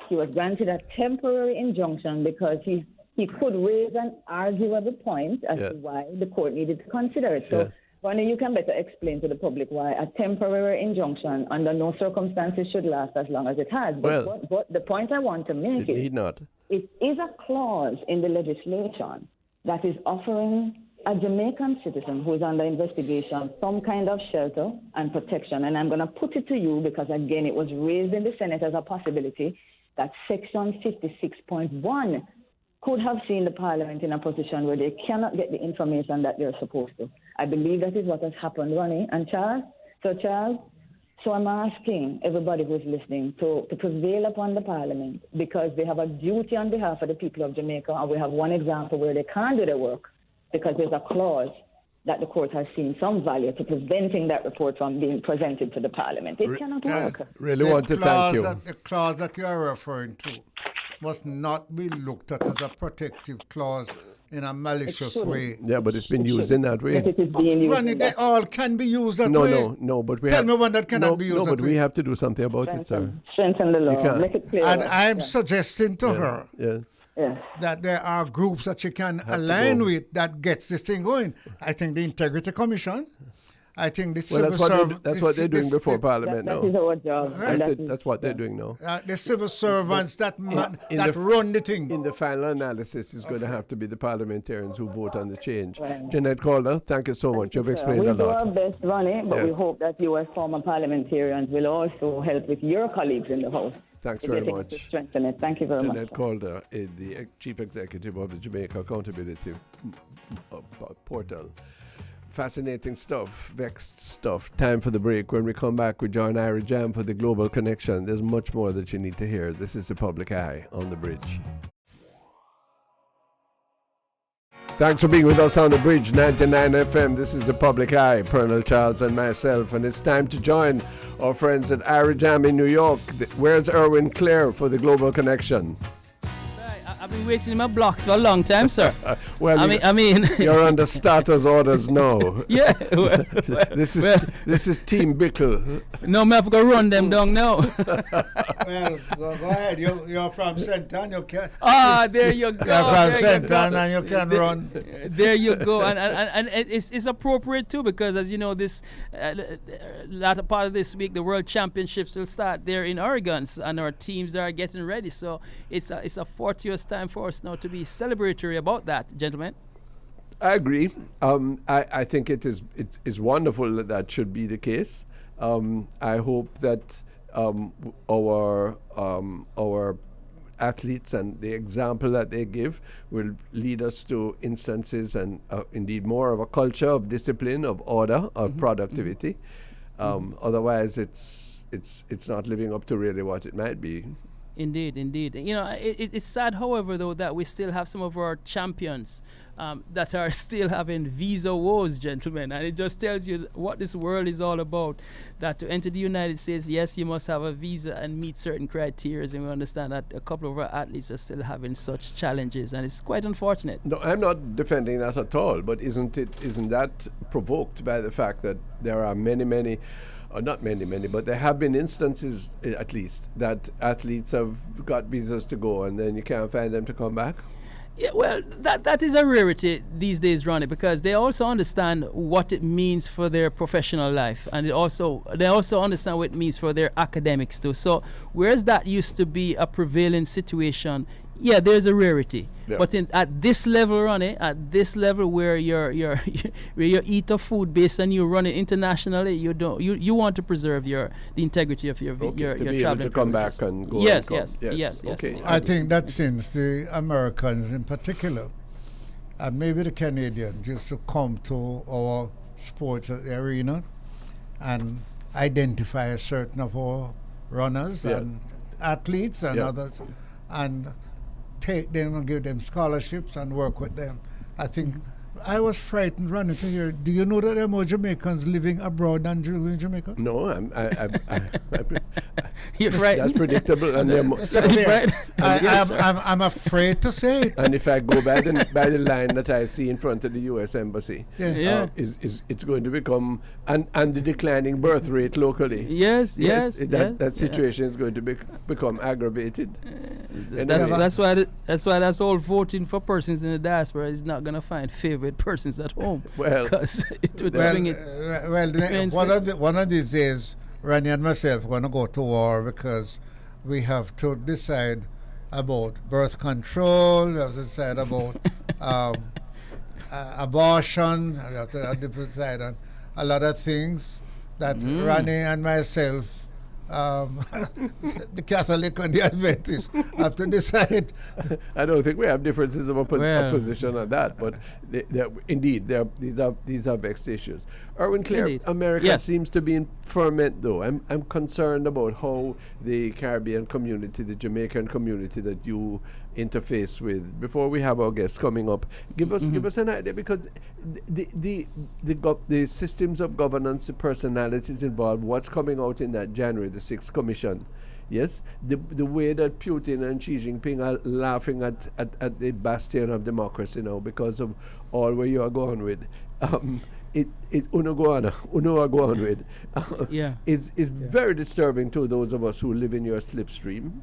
He was granted a temporary injunction because he could raise an arguable point as to why the court needed to consider it. So, Ronnie, you can better explain to the public why a temporary injunction under no circumstances should last as long as it has. But the point I want to make is it is a clause in the legislation that is offering a Jamaican citizen who is under investigation some kind of shelter and protection. And I'm going to put it to you because, again, it was raised in the Senate as a possibility that Section 56.1 could have seen the Parliament in a position where they cannot get the information that they're supposed to. I believe that is what has happened, Ronnie and Charles. So I'm asking everybody who's listening to prevail upon the Parliament because they have a duty on behalf of the people of Jamaica, and we have one example where they can't do their work because there's a clause that the court has seen some value to preventing that report from being presented to the Parliament. It cannot work. Really want to thank you. The clause that you are referring to must not be looked at as a protective clause in a malicious way. Yeah, but it's been used in that way. Yes, it is being used. Ronnie, they all can be used that way. No, but we Tell me one that cannot be used that way. No, but we have to do something about it, sir. Strengthen the law. Make it clear. And I'm suggesting to her Yes. that there are groups that you can align with that gets this thing going. I think the Integrity Commission. I think the civil servants. That's what they're doing before Parliament now. That is our job. Right. That's what they're doing now. The civil servants that run the thing. In the final analysis, it's going to have to be the parliamentarians who vote on the change. Right. Jeanette Calder, thank you so much. You've explained a lot. We do our best, Ronnie, but we hope that you as former parliamentarians will also help with your colleagues in the House. Thanks very much. To strengthen it. Thank you very much. Jeanette Calder is the Chief Executive of the Jamaica Accountability Portal. Fascinating stuff, vexed stuff. Time for the break. When we come back, we join Irie Jam for the Global Connection. There's much more that you need to hear. This is The Public Eye on The Bridge. Thanks for being with us on The Bridge 99 FM. This is The Public Eye, Pearnel, Charles and myself. And it's time to join our friends at Irie Jam in New York. Where's Irwine Clare for the Global Connection? I've been waiting in my blocks for a long time, sir. Well, I mean, you're under starters orders now. Yeah. This is Team Bickle. No, I have to run them down now. Well, go ahead. You're from Senton. You can. There you go. You're from Senton and you can run. There you go. And it's appropriate too because, as you know, this latter part of this week, the World Championships will start there in Oregon, and our teams are getting ready. So it's a fortuitous time for us now to be celebratory about that, gentlemen. I agree. I think it's wonderful that should be the case. I hope that our athletes and the example that they give will lead us to instances and indeed more of a culture of discipline, of order, of productivity. Otherwise, it's not living up to really what it might be. Indeed. You know, it's sad, however, though, that we still have some of our champions that are still having visa woes, gentlemen. And it just tells you what this world is all about. That to enter the United States, yes, you must have a visa and meet certain criteria. And we understand that a couple of our athletes are still having such challenges. And it's quite unfortunate. No, I'm not defending that at all. But isn't that provoked by the fact that there are many, or not many, but there have been instances, at least, that athletes have got visas to go and then you can't find them to come back? Yeah, well, that is a rarity these days, Ronnie, because they also understand what it means for their professional life, and they also understand what it means for their academics too. So, whereas that used to be a prevailing situation, yeah, there's a rarity. Yeah. But at this level, Ronnie, at this level where where you eat a food based on you running internationally, you want to preserve the integrity of your be traveling able to come back and go. Yes. Okay. I think that since the Americans in particular, and maybe the Canadians, used to come to our sports arena and identify a certain of our runners and athletes and others, and take them and give them scholarships and work with them. I think I was frightened running to hear. Do you know that there are more Jamaicans living abroad than in Jamaica? No, You're right. That's predictable. And I'm afraid to say it. And if I go by the line that I see in front of the U.S. Embassy, it's going to become and the declining birth rate locally. Yes. That situation is going to become aggravated. That's why that's all voting for persons in the diaspora is not going to find favorite persons at home. Well, because it would swing it. One of these days, Ronnie and myself are going to go to war because we have to decide about birth control, we have to decide about abortion, we have to decide on a lot of things that Ronnie and myself, the Catholic and the Adventist, have to decide. I don't think we have differences of opposition on that, but these are vexed issues. Irwine Clare, Indeed. America seems to be in ferment, though. I'm concerned about how the Caribbean community, the Jamaican community that you interface with. Before we have our guests coming up, give us an idea, because the systems of governance, the personalities involved, what's coming out in that January the 6th Commission. Yes, the way that Putin and Xi Jinping are laughing at the bastion of democracy now because of all where you are going with. Is very disturbing to those of us who live in your slipstream.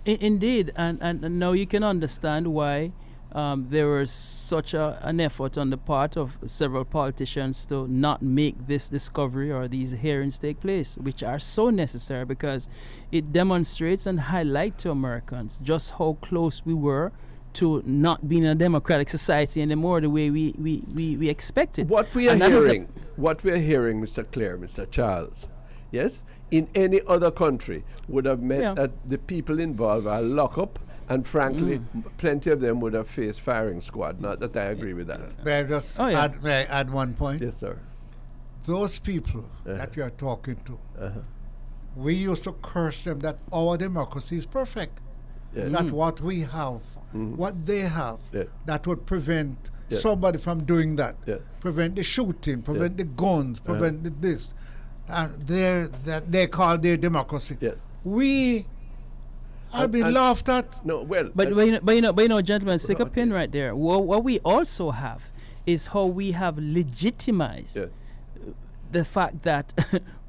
Indeed, and now you can understand why there was such an effort on the part of several politicians to not make this discovery or these hearings take place, which are so necessary because it demonstrates and highlights to Americans just how close we were to not being a democratic society anymore the way we expected. What we are hearing, Mr. Clare, Mr. Charles, yes, in any other country would have meant that the people involved are locked up, and frankly, plenty of them would have faced firing squad. Not that I agree with that. May I just add one point? Yes, sir. Those people that you are talking to, we used to curse them that our democracy is perfect. That what we have, what they have, that would prevent somebody from doing that. Prevent the shooting, prevent the guns, prevent the this. And they call their democracy. We are being laughed at. No, well, but you know, gentlemen, stick a pin right there. What we also have is how we have legitimized the fact that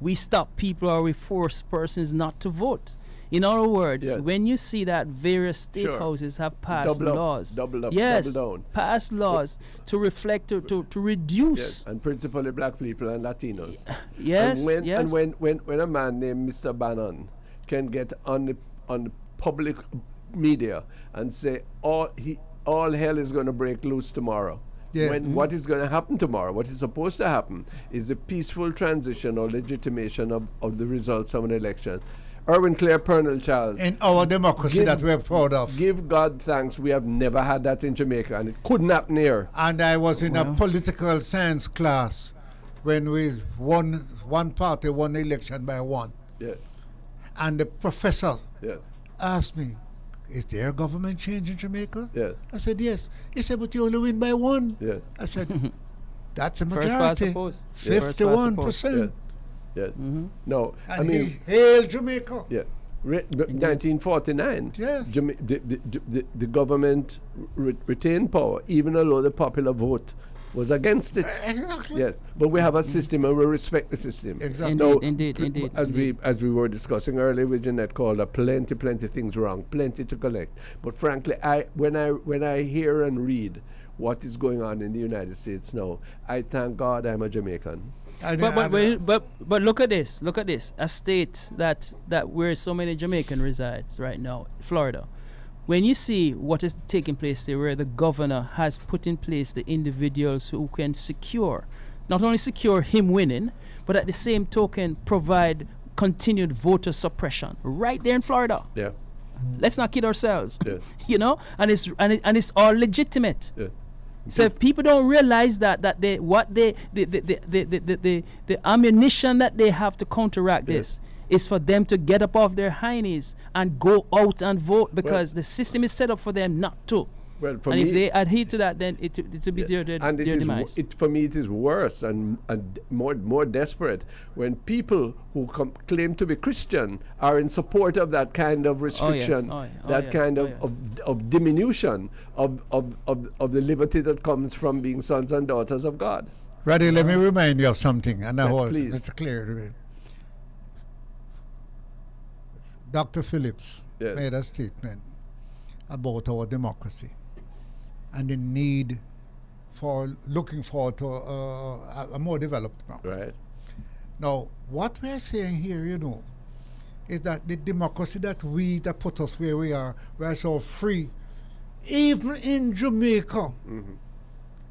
we stop people or we force persons not to vote. In other words, when you see that various state houses have passed laws, passed laws to reflect, to reduce, and principally black people and Latinos. And when a man named Mr. Bannon can get on the public media and say all hell is going to break loose tomorrow. When what is going to happen tomorrow, what is supposed to happen, is a peaceful transition or legitimation of the results of an election. Irwine Clare, Pearnel, Charles. In our democracy that we're proud of. Give God thanks, we have never had that in Jamaica, and it couldn't happen here. And I was in a political science class when we won, one party won the election by one. Yeah. And the professor Yeah. asked me, is there a government change in Jamaica? Yeah. I said, yes. He said, but you only win by one. Yeah. I said, that's a First past the majority. post. 51%. Yeah. No, And I mean, he hailed Jamaica. yeah. 1949, Yes. the government retained power, even though the popular vote was against it. Exactly. Yes, but we have a system and we respect the system. Exactly. Now, Indeed. As we were discussing earlier with Jeanette Calder, plenty things wrong, plenty to collect. But frankly, when I hear and read what is going on in the United States now, I thank God I'm a Jamaican. But look at this. A state that where so many Jamaican resides right now, Florida. When you see what is taking place there, where the governor has put in place the individuals who can not only secure him winning, but at the same token provide continued voter suppression right there in Florida. Yeah. Let's not kid ourselves. Yeah. You know, and it's all legitimate. Yeah. So if people don't realize the ammunition that they have to counteract this is for them to get up off their hinds and go out and vote, because the system is set up for them not to. Well, for and me, if they adhere to that, then it will be their demise. For me, it is worse and more desperate when people who claim to be Christian are in support of that kind of restriction, of diminution of the liberty that comes from being sons and daughters of God. Roddy, let me remind you of something, and I hold please. Mr. Clare. Dr. Phillips made a statement about our democracy and the need for looking forward to a more developed democracy. Right. Now, what we are saying here, is that the democracy that put us where we are so free. Even in Jamaica,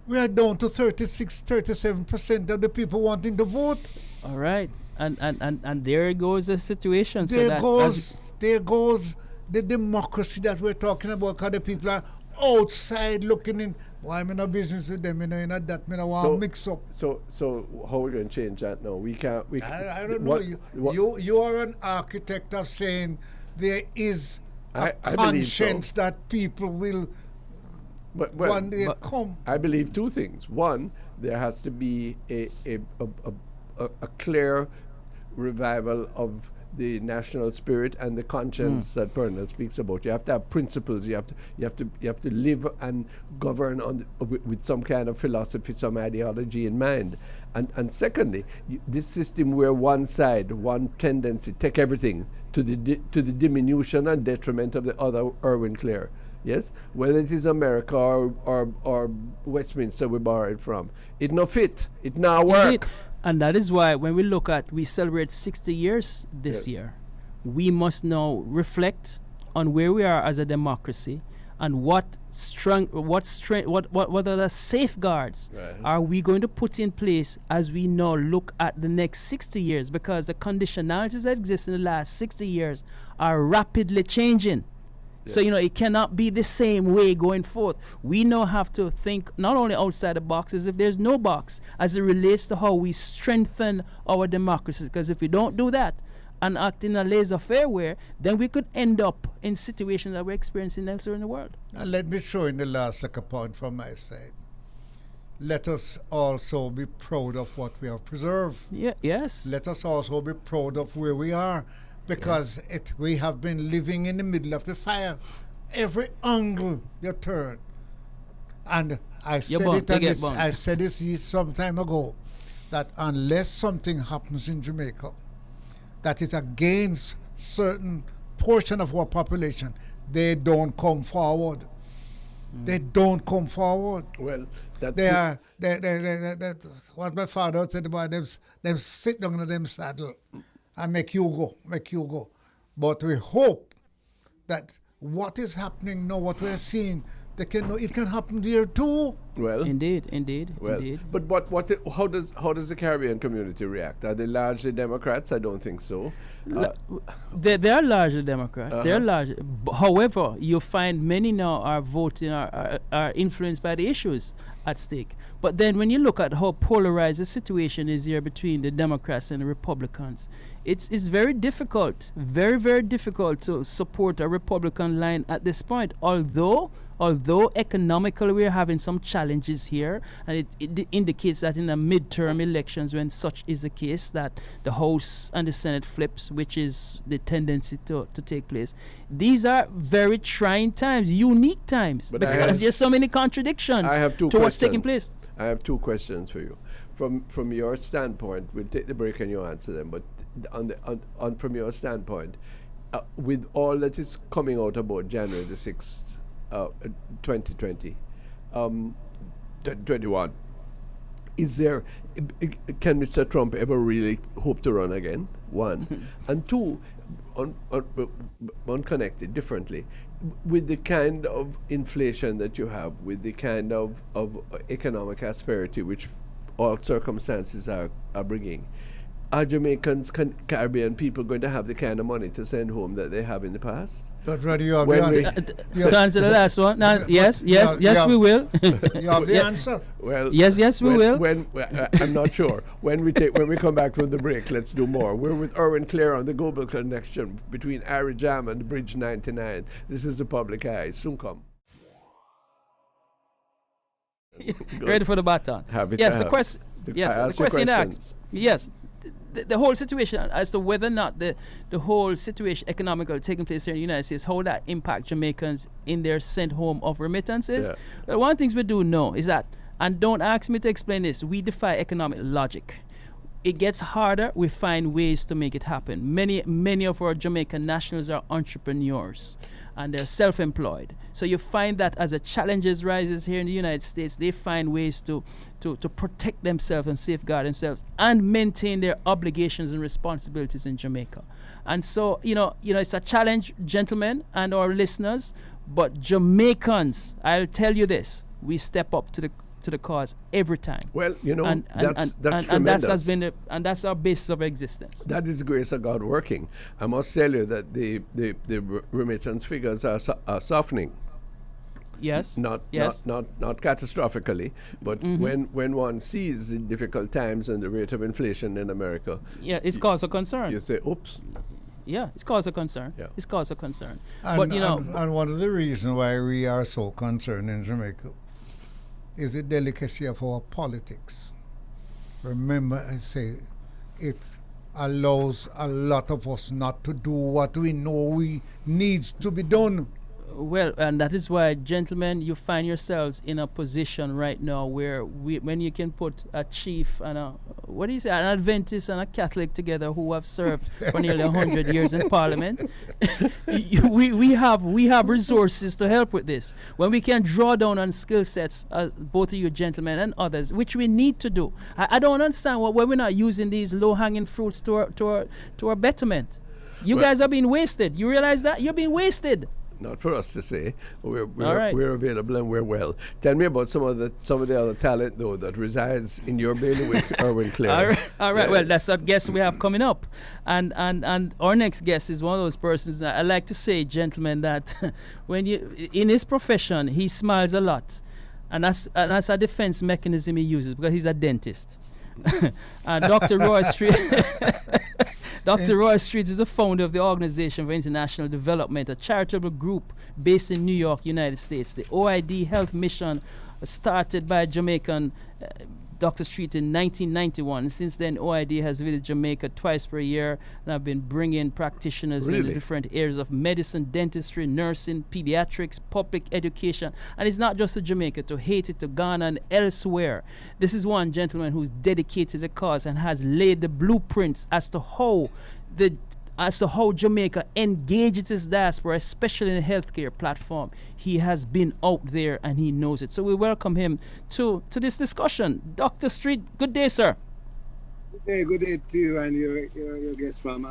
we are down to 37% of the people wanting to vote. All right. And there goes the situation. There goes the democracy that we're talking about, because the people are outside looking in. Why am I no business with them? Not that I want to mix up. So how are we going to change that now? I don't know. You are an architect of saying there is a conscience that people will one day come. I believe two things. One, there has to be a clear revival of the national spirit and the conscience that Pearnel speaks about. You have to have principles. You have to live and govern with some kind of philosophy, some ideology in mind. And secondly, this system where one side, one tendency, take everything to the diminution and detriment of the other. Irwine Clare. Yes, whether it is America or Westminster we borrowed from, it no fit. It now work. Indeed. And that is why when we celebrate 60 years this year, we must now reflect on where we are as a democracy and what are the safeguards are we going to put in place as we now look at the next 60 years, because the conditionalities that exist in the last 60 years are rapidly changing. So, it cannot be the same way going forth. We now have to think not only outside the box, as if there's no box, as it relates to how we strengthen our democracy. Because if we don't do that and act in a laissez-faire way, then we could end up in situations that we're experiencing elsewhere in the world. And let me show in the last point from my side. Let us also be proud of what we have preserved. Yes. Let us also be proud of where we are. Because we have been living in the middle of the fire. Every angle you turn. And I said this some time ago, that unless something happens in Jamaica that is against certain portion of our population, they don't come forward. They don't come forward. Well, that's they what my father said about them sit down in them saddle and make you go. But we hope that what is happening now, what we're seeing, It can happen there too. Well, Indeed. but how does the Caribbean community react? Are they largely Democrats? I don't think so. They are largely Democrats. They're large. However, you find many now are voting are influenced by the issues at stake. But then when you look at how polarized the situation is here between the Democrats and the Republicans, it's very difficult, very difficult to support a Republican line at this point. Although economically we're having some challenges here, and it indicates that in the midterm elections, when such is the case, that the House and the Senate flips, which is the tendency to take place. These are very trying times, unique times, But because there's so many contradictions to what's taking place. I have two questions for you. From your standpoint, we'll take the break and you answer them. But from your standpoint, with all that is coming out about January the 6th, 2020, 21, can Mr. Trump ever really hope to run again? One. And two, unconnected differently, with the kind of inflation that you have, with the kind of economic asperity which all circumstances are bringing, are Jamaicans, Caribbean people going to have the kind of money to send home that they have in the past? But whether you have To answer the last one, yes, we will. you have the answer. Well, yes, we will. I'm not sure. When we come back from the break, let's do more. We're with Irwine Clare on the global connection between Irie Jam and Bridge 99. This is the Public Eye. Soon come. Ready for the baton? The question. Yes, the question asked. Yes. The whole situation as to whether or not the whole situation economically taking place here in the United States, how that impact Jamaicans in their sent home of remittances. Yeah. Well, one of the things we do know is that, and don't ask me to explain this, we defy economic logic. It gets harder, we find ways to make it happen. Many of our Jamaican nationals are entrepreneurs and they're self-employed. So you find that as the challenges rises here in the United States, they find ways to protect themselves and safeguard themselves and maintain their obligations and responsibilities in Jamaica. And so, it's a challenge, gentlemen and our listeners, but Jamaicans, I'll tell you this, we step up to the cause every time. Well, that's tremendous. And that's our basis of existence. That is the grace of God working. I must tell you that the remittance figures are softening. Yes. Not catastrophically, but when one sees the difficult times and the rate of inflation in America, it's cause for concern. You say, "Oops." Yeah, it's cause of concern. Yeah. It's cause of concern. And one of the reasons why we are so concerned in Jamaica is the delicacy of our politics. Remember, I say, it allows a lot of us not to do what we know needs to be done. Well, and that is why, gentlemen, you find yourselves in a position right now where when you can put a chief and an Adventist and a Catholic together who have served for nearly 100 years in Parliament, we have resources to help with this. When we can draw down on skill sets, both of you gentlemen and others, which we need to do. I don't understand why we're not using these low-hanging fruits to our betterment. You guys are being wasted. You realize that? You're being wasted. Not for us to say. We're available and we're well. Tell me about some of the other talent though that resides in your bailiwick, Irwine Clare. All right. Yes. Well, that's our guest we have coming up, and our next guest is one of those persons that I like to say, gentlemen, that when you in his profession he smiles a lot, and that's a defense mechanism he uses because he's a dentist. Dr. Roy Streete. Dr. Roy Streete is the founder of the Organization for International Development, a charitable group based in New York, United States. The OID Health Mission started by Jamaican Dr. Streete in 1991. Since then, OID has visited Jamaica twice per year and have been bringing practitioners in the different areas of medicine, dentistry, nursing, pediatrics, public education. And it's not just to Jamaica, to Haiti, to Ghana, and elsewhere. This is one gentleman who's dedicated to the cause and has laid the blueprints as to how Jamaica engages its diaspora, especially in the healthcare platform. He has been out there and he knows it. So we welcome him to this discussion. Dr. Streete, good day, sir. Good day to you and your guest from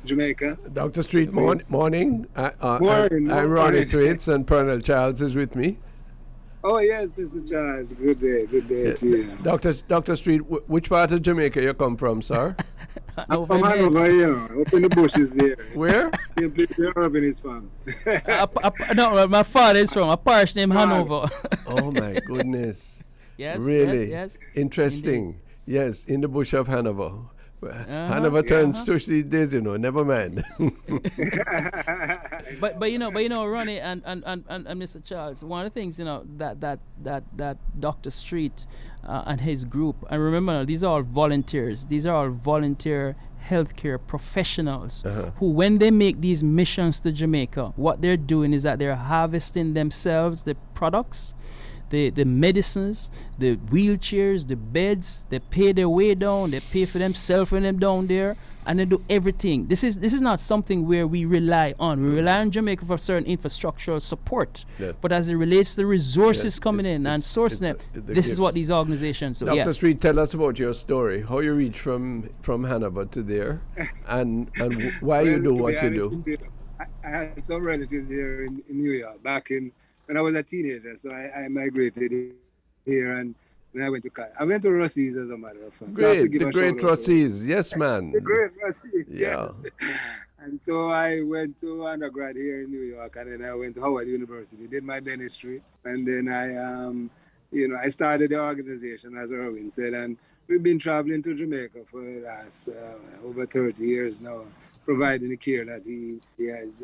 Jamaica. Dr. Streete, morning. Morning. I'm Roy Streete, and Pearnel Charles is with me. Oh, yes, Mr. Charles. Good day to you. Dr. Streete, which part of Jamaica you come from, sir? I'm from Hanover, up in the bushes there. Where? Irvine is from. No, my father is from a parish named Hanover. Oh, my goodness. Yes, really? yes. Interesting. Indeed. Yes, in the bush of Hanover. Hanover turns tush these days, never mind. but Ronnie and Mr. Charles, one of the things that Dr. Streete and his group, and remember these are all volunteers. These are all volunteer healthcare professionals who, when they make these missions to Jamaica, what they're doing is that they're harvesting themselves the products, the medicines, the wheelchairs, the beds. They pay their way down. They pay for themselves when they're down there, and they do everything. This is not something where we rely on. We rely on Jamaica for certain infrastructural support, but as it relates to the resources coming in and sourcing them, this is what these organizations do. Dr. Streete, tell us about your story. How you reach from Hanover to there, and why you do what you do. I had some relatives here in New York back when I was a teenager, so I migrated here and I went to college. I went to Rossi's, as a matter of fact. Great, the great Rossi's, yes, man. The great Rossi's, yeah. Yes. And so I went to undergrad here in New York, and then I went to Howard University, did my dentistry, and then I started the organization, as Irwine said, and we've been traveling to Jamaica for the last over 30 years now, providing the care that he has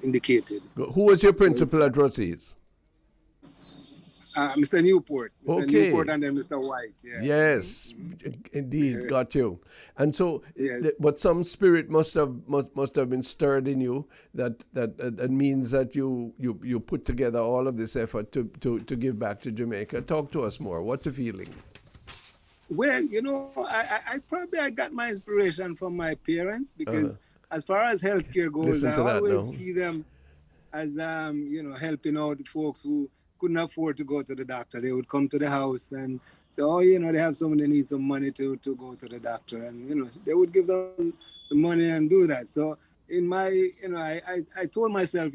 indicated. Who was your principal at Rossi's? Mr. Newport. Mr. Okay. Newport and then Mr. White. Yeah. Yes, indeed, got you. And so, but some spirit must have been stirred in you that means that you put together all of this effort to give back to Jamaica. Talk to us more. What's the feeling? Well, I probably got my inspiration from my parents because as far as healthcare goes, I always see them as helping out folks who couldn't afford to go to the doctor. They would come to the house and say, they have someone that needs some money to go to the doctor, and they would give them the money and do that. So in my, I told myself,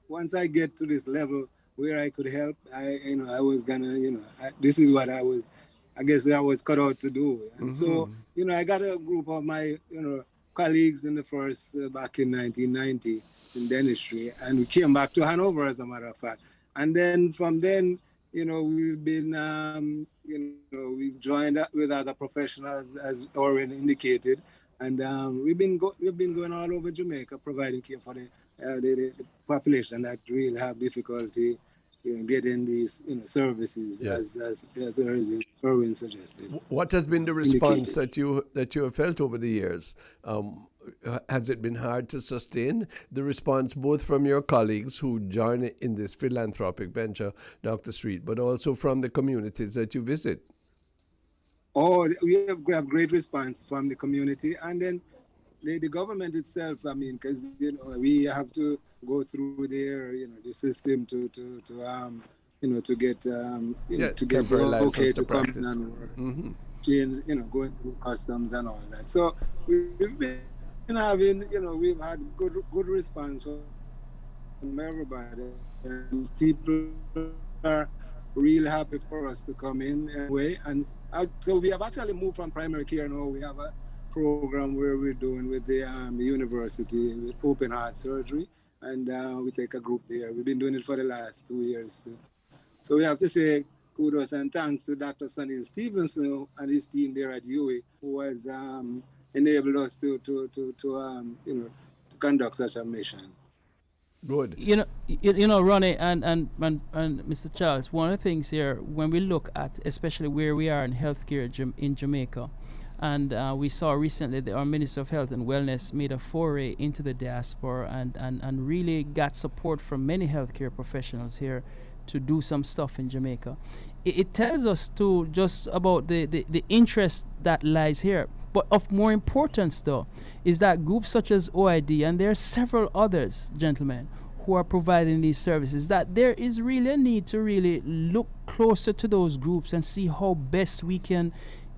once I get to this level where I could help, I was gonna, this is what I guess I was cut out to do. And so, I got a group of my, colleagues in the first back in 1990 in dentistry, and we came back to Hanover, as a matter of fact. And then from then, we've been, we've joined up with other professionals, as Irwine indicated, and we've been going all over Jamaica, providing care for the population that really have difficulty, getting these services, as Irwine suggested. What has been the response that you have felt over the years? Has it been hard to sustain the response both from your colleagues who join in this philanthropic venture, Dr. Streete, but also from the communities that you visit? Oh, we have great response from the community, and then the government itself. I mean, because we have to go through their the system to get to get the okay to come and work, going through customs and all that. So we've been having, we've had good response from everybody, and people are really happy for us to come in anyway. And so we have actually moved from primary care now. We have a program where we're doing with the university with open heart surgery, and we take a group there. We've been doing it for the last 2 years. So we have to say kudos and thanks to Dr. Sonny Stevenson and his team there at UWI, who has enabled us to conduct such a mission. Good. Ronnie and Mr. Charles, one of the things here, when we look at especially where we are in healthcare in Jamaica, and we saw recently that our Minister of Health and Wellness made a foray into the diaspora and really got support from many healthcare professionals here to do some stuff in Jamaica. It tells us too just about the interest that lies here. But of more importance, though, is that groups such as OID, and there are several others, gentlemen, who are providing these services, that there is really a need to really look closer to those groups and see how best we can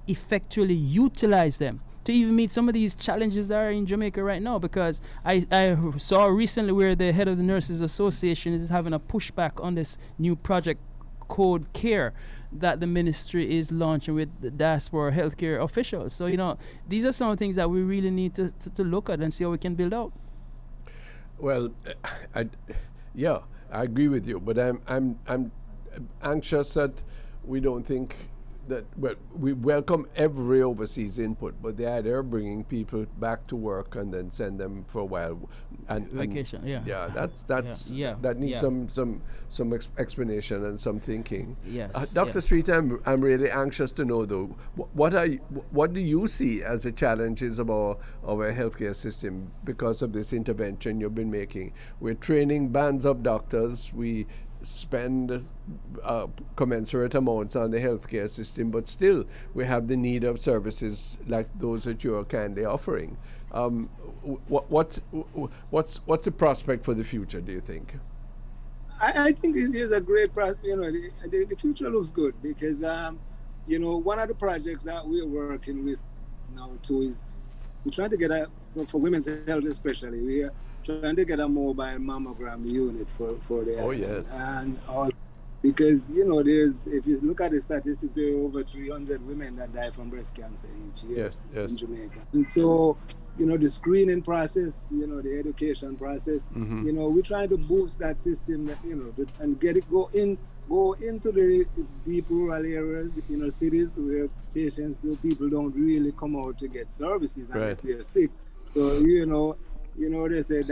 effectually utilize them to even meet some of these challenges that are in Jamaica right now. Because I saw recently where the head of the Nurses Association is having a pushback on this new project called CARE that the ministry is launching with the diaspora healthcare officials. So, these are some things that we really need to look at and see how we can build out. Well, I agree with you, but I'm anxious that we don't think that, well, we welcome every overseas input, but the idea of bringing people back to work and then send them for a while and vacation, that needs some explanation and some thinking. Yes, Dr. Streete, I'm really anxious to know though, what do you see as the challenges of our healthcare system because of this intervention you've been making? We're training bands of doctors. We spend commensurate amounts on the healthcare system, but still we have the need of services like those that you are kindly offering. What's the prospect for the future, do you think? I think it is a great prospect. The future looks good because one of the projects that we're working with now too is we're trying to get for women's health especially, we are trying to get a mobile mammogram unit for the and all, because there's, if you look at the statistics, there are over 300 women that die from breast cancer each year in Jamaica. And so the screening process, the education process, we're trying to boost that system, and get it go into the deep rural areas, cities where people don't really come out to get services unless they're sick. So they say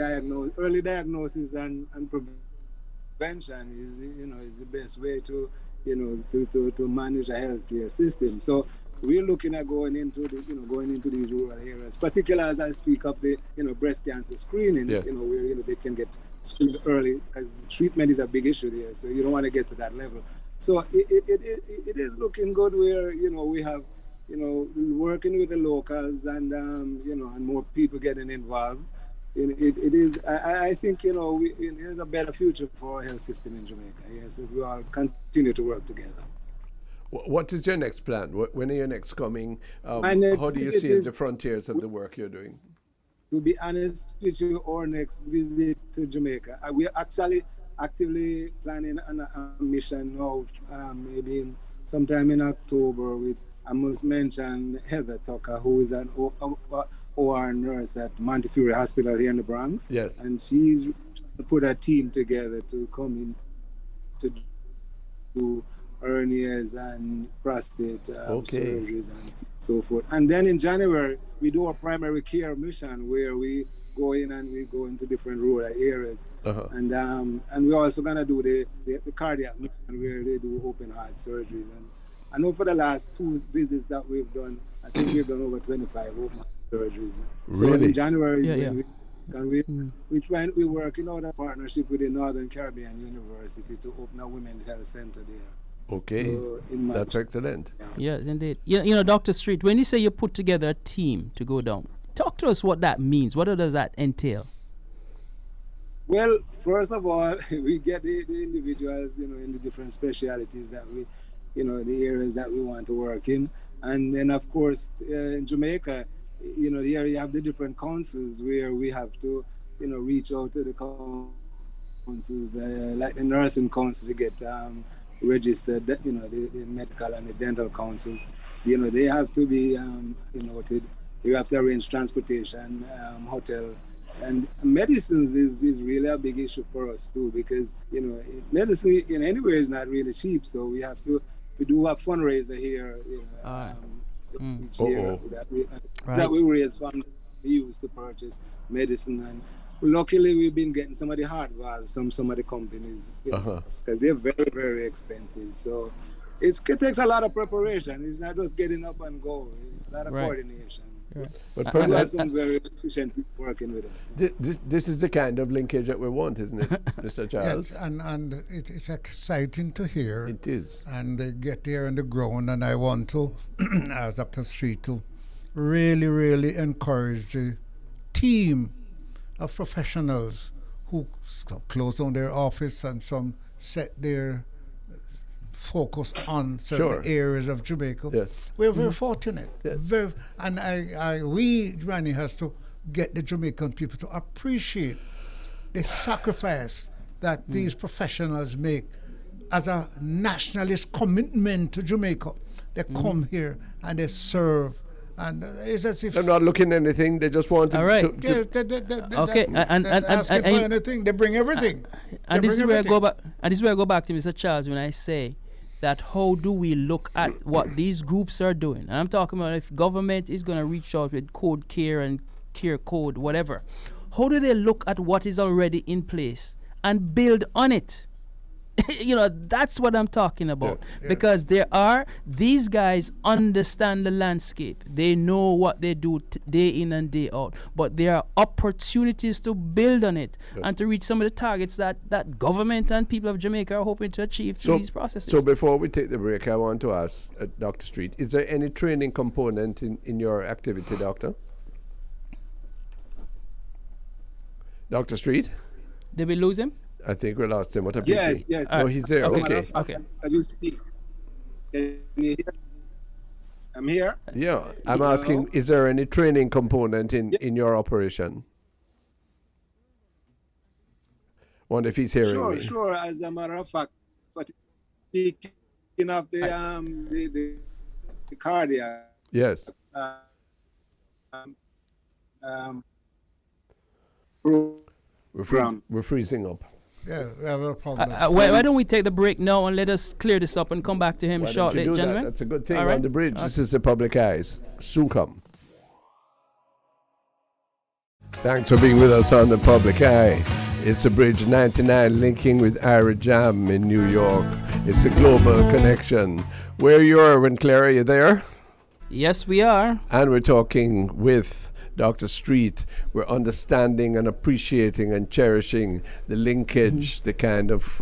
early diagnosis and prevention is the best way to manage a healthcare system. So we're looking at going into these rural areas, particularly as I speak of the breast cancer screening, where they can get screened early, because treatment is a big issue there. So you don't want to get to that level. So it is looking good where we have working with the locals and and more people getting involved. It is. I think there's a better future for our health system in Jamaica. Yes, if we all continue to work together. What is your next plan? When are you next coming? How do you see the frontiers of the work you're doing? To be honest with you, our next visit to Jamaica, we're actually actively planning a mission now, maybe sometime in October. I must mention Heather Tucker, who is an OR nurse at Montefiore Hospital here in the Bronx. Yes. And she's put a team together to come in to do hernias and prostate surgeries and so forth. And then in January, we do a primary care mission where we go in and we go into different rural areas. And we're also going to do the cardiac mission where they do open heart surgeries. And I know for the last 2 visits that we've done, I think we've done over 25 open heart surgeries. So really? in January is when we work in a partnership with the Northern Caribbean University to open a women's health center there. Okay, so that's excellent. Yeah, indeed. Dr. Streete, when you say you put together a team to go down, talk to us what that means. What does that entail? Well, first of all, we get the individuals, in the different specialties that we, the areas that we want to work in. And then, of course, in Jamaica, here you have the different councils where we have to, reach out to the councils, like the nursing council to get registered, the medical and the dental councils. They have to be noted. You have to arrange transportation, hotel, and medicines is really a big issue for us too, because medicine in anywhere is not really cheap. So we do a fundraiser here each year that we raise funds we use to purchase medicine. And luckily we've been getting some of the heart valves from some of the companies because they're very, very expensive. So it takes a lot of preparation. It's not just getting up and go. A lot of coordination. Right. But we have some very efficient people working with us. This is the kind of linkage that we want, isn't it, Mr. Charles? Yes, and it's exciting to hear. It is. And they get there on the ground, and I want to, as Dr. Streete, to really, really encourage the team of professionals who close down their office and some set their focus on certain areas of Jamaica. Yes. We're very fortunate. Yes. We, Granny, has to get the Jamaican people to appreciate the sacrifice that these professionals make as a nationalist commitment to Jamaica. They come here and they serve. And it's as if they're not looking at anything. They just want to. All right. Okay. And asking for anything, they bring everything. And this is where I go back. And this is where I go back to Mr. Charles when I say that how do we look at what these groups are doing? And I'm talking about if government is going to reach out with code care and care code, whatever. How do they look at what is already in place and build on it? That's what I'm talking about. Yeah. Because these guys understand the landscape. They know what they do day in and day out. But there are opportunities to build on it and to reach some of the targets that government and people of Jamaica are hoping to achieve through these processes. So before we take the break, I want to ask Dr. Streete, is there any training component in your activity, Doctor? Dr. Streete? Did we lose him? I think we lost him. What a Yes. Oh, he's there. Okay. As you speak, can you hear? I'm here. Yeah, I'm asking, is there any training component in your operation? Wonder if he's hearing me. Sure. As a matter of fact, but speaking of the cardiac. Yes. We're freezing up. Yeah, we have a problem. Why don't we take the break now and let us clear this up and come back to him shortly, gentlemen? That's a good thing on the bridge. This is the Public Eyes. Soon come. Thanks for being with us on the Public Eye. It's the Bridge 99 linking with Irie Jam in New York. It's a global connection. Where are you, Irwine Clare? Are you there? Yes, we are. And we're talking with Dr. Streete. We're understanding and appreciating and cherishing the linkage, the kind of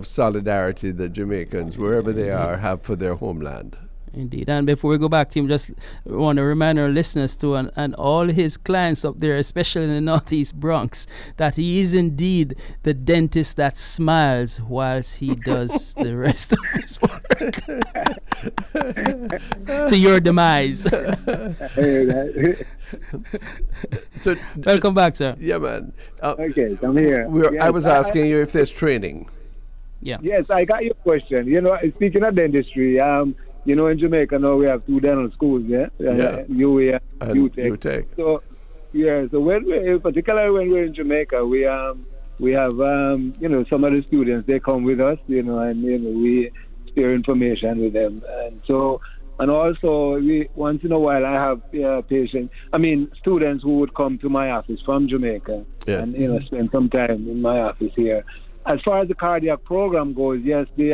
solidarity that Jamaicans, wherever they are, have for their homeland. Indeed. And before we go back to him, just want to remind our listeners too, and all his clients up there, especially in the Northeast Bronx, that he is indeed the dentist that smiles whilst he does the rest of his work. To your demise. So, welcome back, sir. Yeah, man. Okay, I'm here. I was asking you if there's training. Yeah. Yes, I got your question. Speaking of dentistry, in Jamaica now we have 2 dental schools, UA and UTech. So particularly when we're in Jamaica, we have some of the students, they come with us, and we share information with them, and also once in a while I have students who would come to my office from Jamaica and spend some time in my office here. As far as the cardiac program goes, yes, the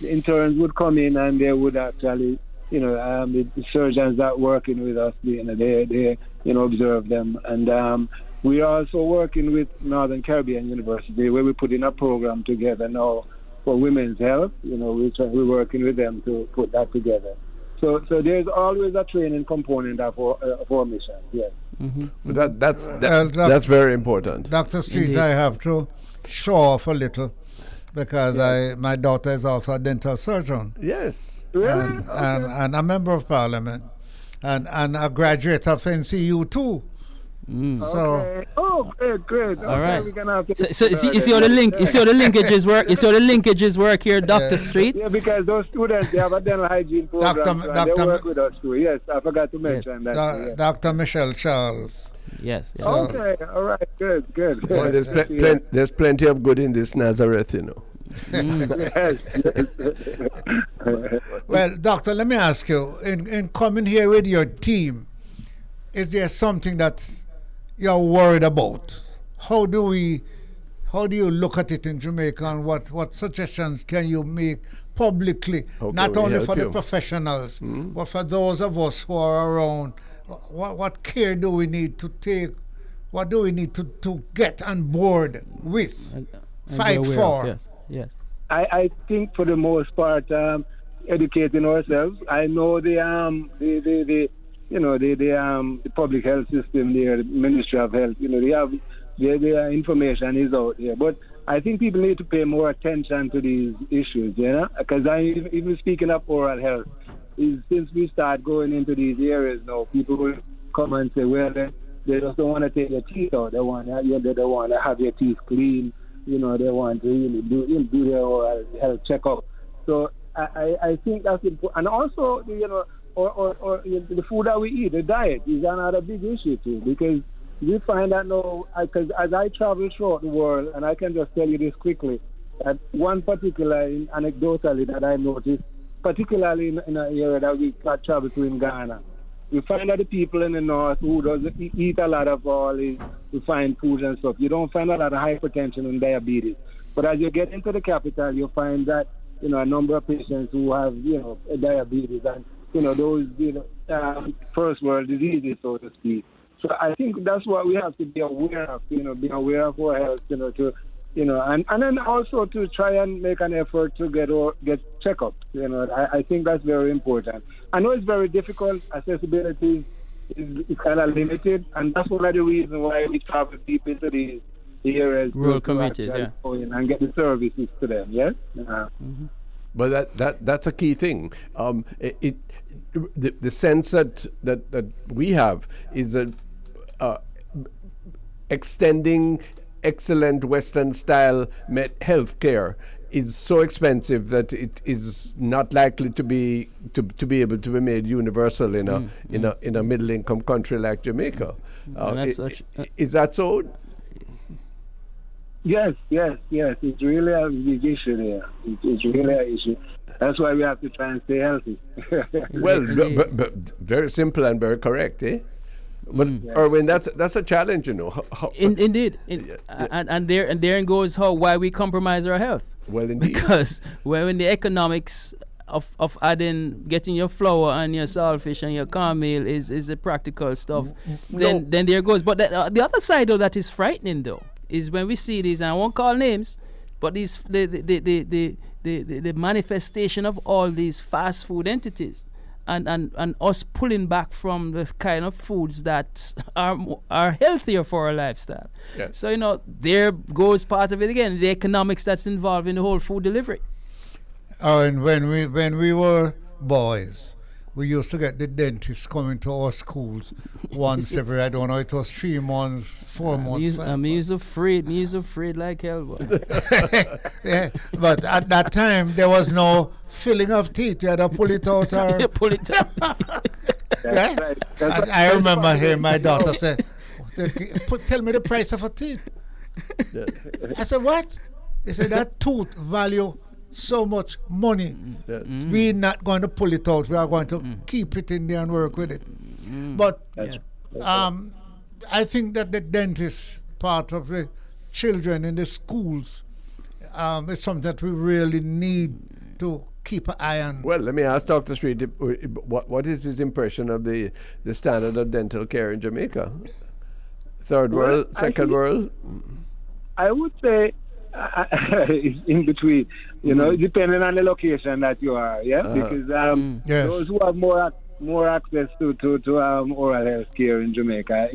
interns would come in and they would actually, the surgeons that are working with us, they observe them. And we are also working with Northern Caribbean University, where we put in a program together now for women's health. We're working with them to put that together. So there's always a training component of our mission. Yes. Mm-hmm. But that's very important. Dr. Streete, indeed. I have to show off a little, because my daughter is also a dental surgeon. Yes. And a member of parliament, and a graduate of NCU too. Okay. Great. All right. So you see how the linkages work. You see how the linkages work here, Dr. Streete. Yeah, because those students, they have a dental hygiene program. They work with us too. Yes, I forgot to mention that. Dr. Michelle Charles. Yes. Okay. All right. Good. Well, there's plenty of good in this Nazareth, Yes. Well, Doctor, let me ask you, in coming here with your team, is there something that you're worried about? How do you look at it in Jamaica, and what suggestions can you make publicly, not only for the professionals, but for those of us who are around? What care do we need to take? What do we need to get on board with, fight for? Yes. I think for the most part, educating ourselves. I know the public health system there, the Ministry of Health, they have their information is out there. But I think people need to pay more attention to these issues, because even speaking of oral health, since we start going into these areas now, people will come and say, well, they just don't want to take their teeth out. They want to have their teeth clean. They want to really do their oral health checkup. So I think that's important. And also, or the food that we eat, the diet is another big issue too, because we find that now, because as I travel throughout the world, and I can just tell you this quickly, that one particular anecdotally that I noticed, particularly in an area that we got travel to in Ghana, we find that the people in the north who doesn't eat a lot of all these refined foods and stuff, you don't find a lot of hypertension and diabetes. But as you get into the capital, you find that a number of patients who have diabetes and those first world diseases, so to speak. So I think that's what we have to be aware of, be aware of our health, and then also to try and make an effort to get checkups. I think that's very important. I know it's very difficult. Accessibility is kind of limited, and that's one of the reasons why we travel deep into these areas, rural communities, and get the services to them. Yes. Mm-hmm. But that's a key thing. The sense that we have is extending excellent Western style health care is so expensive that it is not likely to be able to be made universal in a middle income country like Jamaica. Is that so? Yes. It's really a big issue there. It's really an issue. That's why we have to try and stay healthy. Well, but very simple and very correct, eh? But Irwine, that's a challenge, Indeed, and therein goes why we compromise our health. Well, indeed. Because when the economics of getting your flour and your saltfish and your cornmeal is the practical stuff, then there goes. But the other side of that is frightening, though, is when we see these, and I won't call names, but these the manifestation of all these fast food entities. And us pulling back from the kind of foods that are healthier for our lifestyle. Yes. So there goes part of it again, the economics that's involved in the whole food delivery. And when we were boys, we used to get the dentist coming to our schools once every, I don't know, it was 3 months, 4 months. I'm afraid like hell. Yeah, but at that time, there was no filling of teeth. You had to pull it out. Or pull it out. Yeah? Right. And I remember hearing my daughter say, tell me the price of a teeth. I said, what? He said, that tooth value so much money. We're not going to pull it out. We are going to keep it in there and work with it. But I think that the dentist part of the children in the schools is something that we really need to keep an eye on. Well, let me ask Dr. Streete, what is his impression of the standard of dental care in Jamaica? Third world, second world? I would say in between, depending on the location that you are, because yes. Those who have more access to oral health care in Jamaica,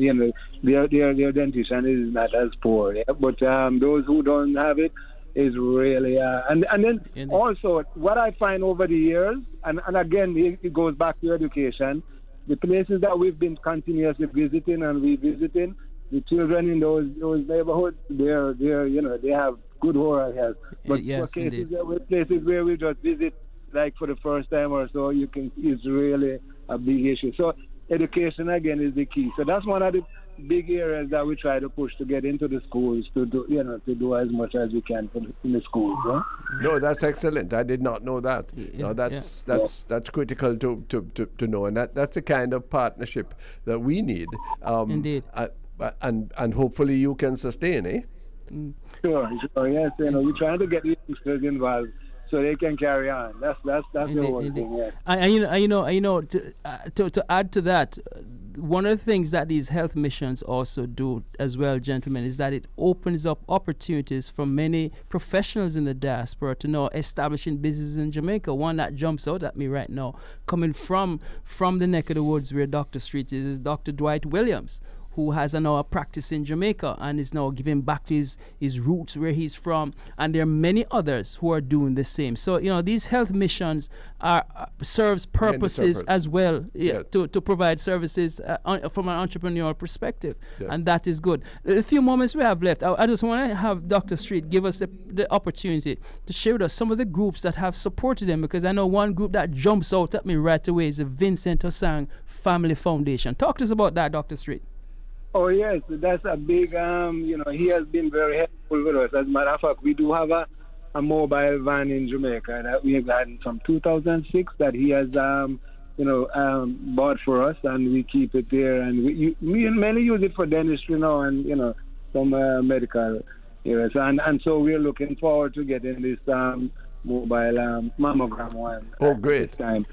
their dentition is not as poor, but those who don't have it is really and then also what I find over the years, and again it goes back to education, the places that we've been continuously visiting and revisiting, the children in those neighborhoods, they have good oral health. But yes, for places where we just visit, like for the first time or so, it's really a big issue. So education again is the key. So that's one of the big areas that we try to push to get into the schools to do as much as we can in the schools. Yeah? No, that's excellent. I did not know that. That's critical to know, and that's a kind of partnership that we need. Indeed. And hopefully you can sustain, eh? Sure, yes. We're trying to get the youngsters involved so they can carry on. That's the whole thing. Yes. To add to that, one of the things that these health missions also do as well, gentlemen, is that it opens up opportunities for many professionals in the diaspora to know establishing businesses in Jamaica. One that jumps out at me right now, coming from the neck of the woods where Dr. Streete is Dr. Thwaites Williams, who has now a practice in Jamaica and is now giving back to his roots where he's from, and there are many others who are doing the same. So these health missions serves purposes as well to provide services from an entrepreneurial perspective, and that is good. A few moments we have left. I just want to have Dr. Streete give us the opportunity to share with us some of the groups that have supported him, because I know one group that jumps out at me right away is the Vincent Osang Family Foundation. Talk to us about that, Dr. Streete. Oh yes, that's a big. He has been very helpful with us. As a matter of fact, we do have a mobile van in Jamaica that we have had from 2006 that he has bought for us, and we keep it there. And we mainly use it for dentistry now, and some medical areas. And so we're looking forward to getting this mobile mammogram one. Oh, great! This time.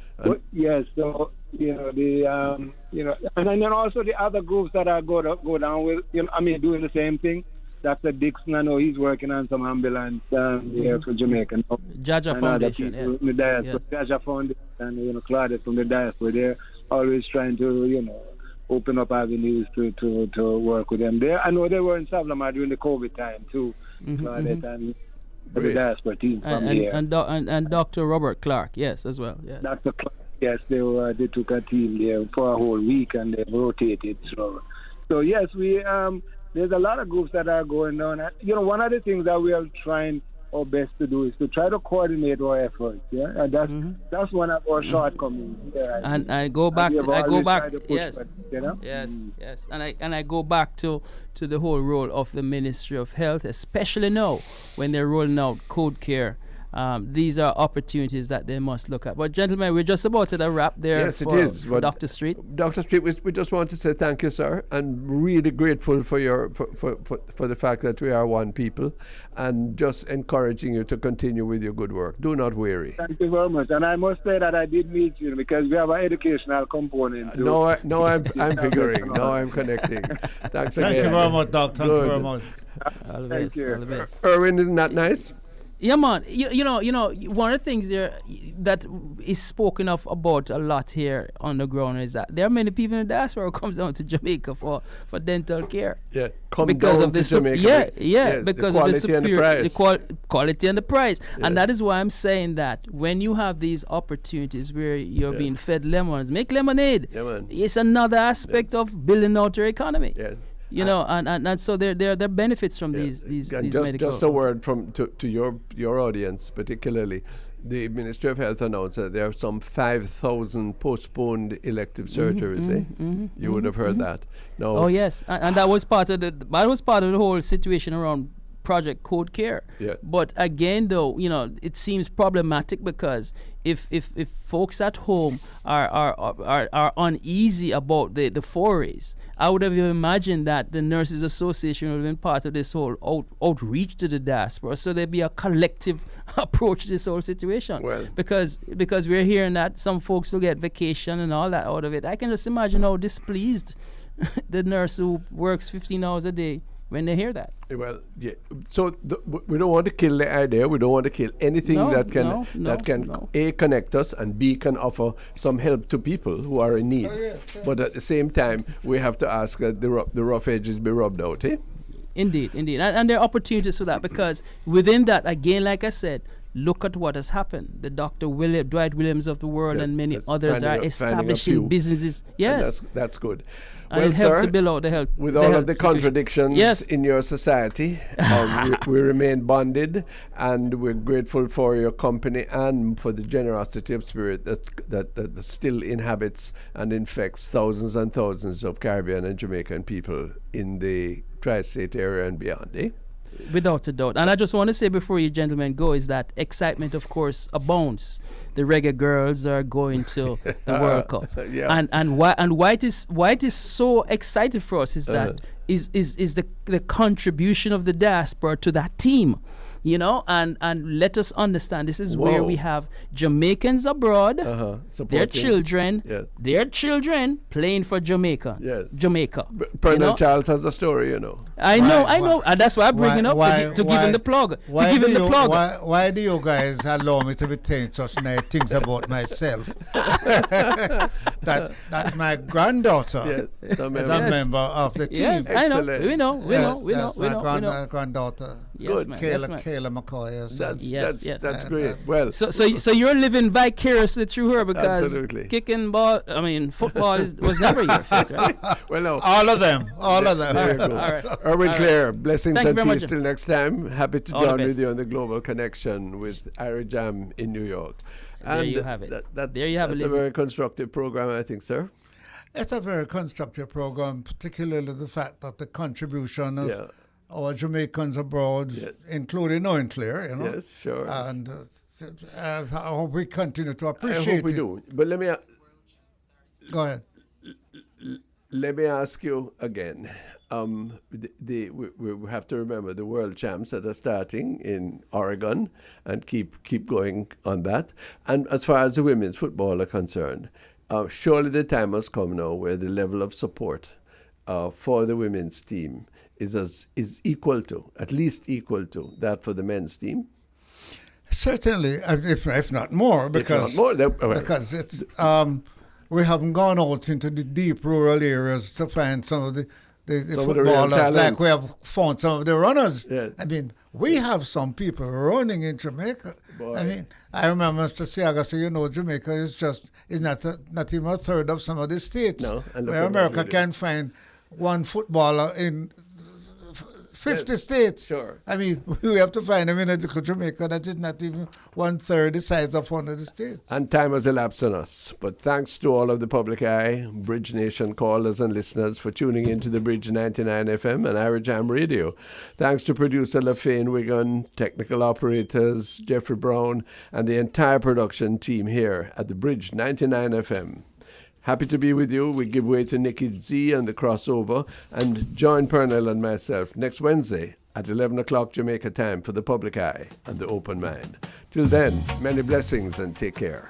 Yes, so and then also the other groups that are go down with doing the same thing. Dr. Dixon, I know he's working on some ambulance here for Jamaica. Jaja Foundation, yes. From the diaspora, Jaja Foundation, and Claudia from the diaspora. They're always trying to open up avenues to work with them. I know they were in Savlamar during the COVID time too. Claudia and the diaspora team from here. And Dr. Robert Clark, yes, as well. Yes. Dr. Clark, yes, they took a team there for a whole week and they rotated. So yes, we there's a lot of groups that are going on. One of the things that we are trying our best to do is to try to coordinate our efforts. Yeah, and that's one of our shortcomings. Yeah, and I go back. Yes, yes. And I go back to the whole role of the Ministry of Health, especially now when they're rolling out Code Care. These are opportunities that they must look at. But gentlemen, we're just about to wrap there. Yes, it is. For Dr. Streete. Dr. Streete, we just want to say thank you, sir, and really grateful for for the fact that we are one people, and just encouraging you to continue with your good work. Do not weary. Thank you very much. And I must say that I did meet you because we have an educational component. No, I'm figuring. No, I'm connecting. Thanks again. Thank you very much, Doc. Thank you very much. All the best. All the best. Irwin, isn't that nice? Yeah, man. You know, one of the things there that is spoken of about a lot here on the ground is that there are many people in the diaspora who come down to Jamaica for dental care. Yeah, because of the Jamaica. Yes, because the quality of the superior, and the price. Quality and the price. Yeah. And that is why I'm saying that when you have these opportunities where you're being fed lemons, make lemonade. Yeah, man. It's another aspect of building out your economy. Yeah. And so there are benefits from these medical. Just a word to your audience, particularly. The Ministry of Health announced that there are some 5,000 postponed elective surgeries. You would have heard that. No. Oh yes, and that was part of the whole situation around Project Code Care. Yeah. But again, though, it seems problematic because if folks at home are uneasy about the forays, I would have imagined that the Nurses Association would have been part of this whole outreach to the diaspora, so there'd be a collective approach to this whole situation. Well, because we're hearing that some folks will get vacation and all that out of it. I can just imagine how displeased the nurse who works 15 hours a day when they hear that. Well, yeah. So we don't want to kill the idea. We don't want to kill anything that can A, connect us, and B, can offer some help to people who are in need. But at the same time, we have to ask that the rough edges be rubbed out. Indeed. And there are opportunities for that, because within that, again, like I said, look at what has happened. The Dwight Williams of the world and many others are establishing businesses. Yes. That's good. And well, it helps sir, to build out the health. With all of the contradictions in your society, we remain bonded, and we're grateful for your company and for the generosity of spirit that still inhabits and infects thousands and thousands of Caribbean and Jamaican people in the tri-state area and beyond. Without a doubt. And I just want to say before you gentlemen go is that excitement, of course, abounds. The reggae girls are going to the World Cup. And why it is so excited for us is that is the contribution of the diaspora to that team. you know, and let us understand this is where we have Jamaicans abroad, their children playing for Jamaica. Jamaica. Pearnel Charles has a story, you know. I know, and that's why I'm bringing up to give him the plug. Why do you guys allow me to be saying such nice things about myself? that my granddaughter is a member of the team. Yes, I know. We know. My granddaughter. Good. Kayla McCoy. That's great. Well, so you're living vicariously through her because absolutely. Kicking ball, football was never your fit, right? Well, no. All of them. There you go. All right. Irwine Clare, blessings Thank and you very peace much. till next time. Happy to All the join best. with you on the Global Connection with Irie Jam in New York. There And you have it. There you have it. That's a very constructive program, I think, sir. It's a very constructive program, particularly the fact that the contribution of our Jamaicans abroad, including Irwine Clare, you know. Yes, sure. And I hope we continue to appreciate it. I hope we do. But let me go ahead. Let me ask you again. We have to remember the world champs that are starting in Oregon and keep going on that. And as far as the women's football are concerned, surely the time has come now where the level of support for the women's team is at least equal to that for the men's team. Certainly, if not more, because it's we haven't gone out into the deep rural areas to find some of the footballers, like we have found some of the runners. Yeah. I mean, we have some people running in Jamaica. Boy. I mean, I remember Mr. Siaga say, Jamaica is not even a third of some of the states. No, where America can find one footballer in 50 states. Sure. I mean, we have to find them in a little Jamaica that is not even 1/3 the size of one of the states. And time has elapsed on us. But thanks to all of the public eye, BridgeNation callers and listeners for tuning into the Bridge 99 FM and Irie Jam Radio. Thanks to producer LaFane Wigan, technical operators Jeffrey Brown, and the entire production team here at the Bridge 99 FM. Happy to be with you. We give way to Nikki Z and the crossover, and join Pearnel and myself next Wednesday at 11 o'clock Jamaica time for the public eye and the open mind. Till then, many blessings and take care.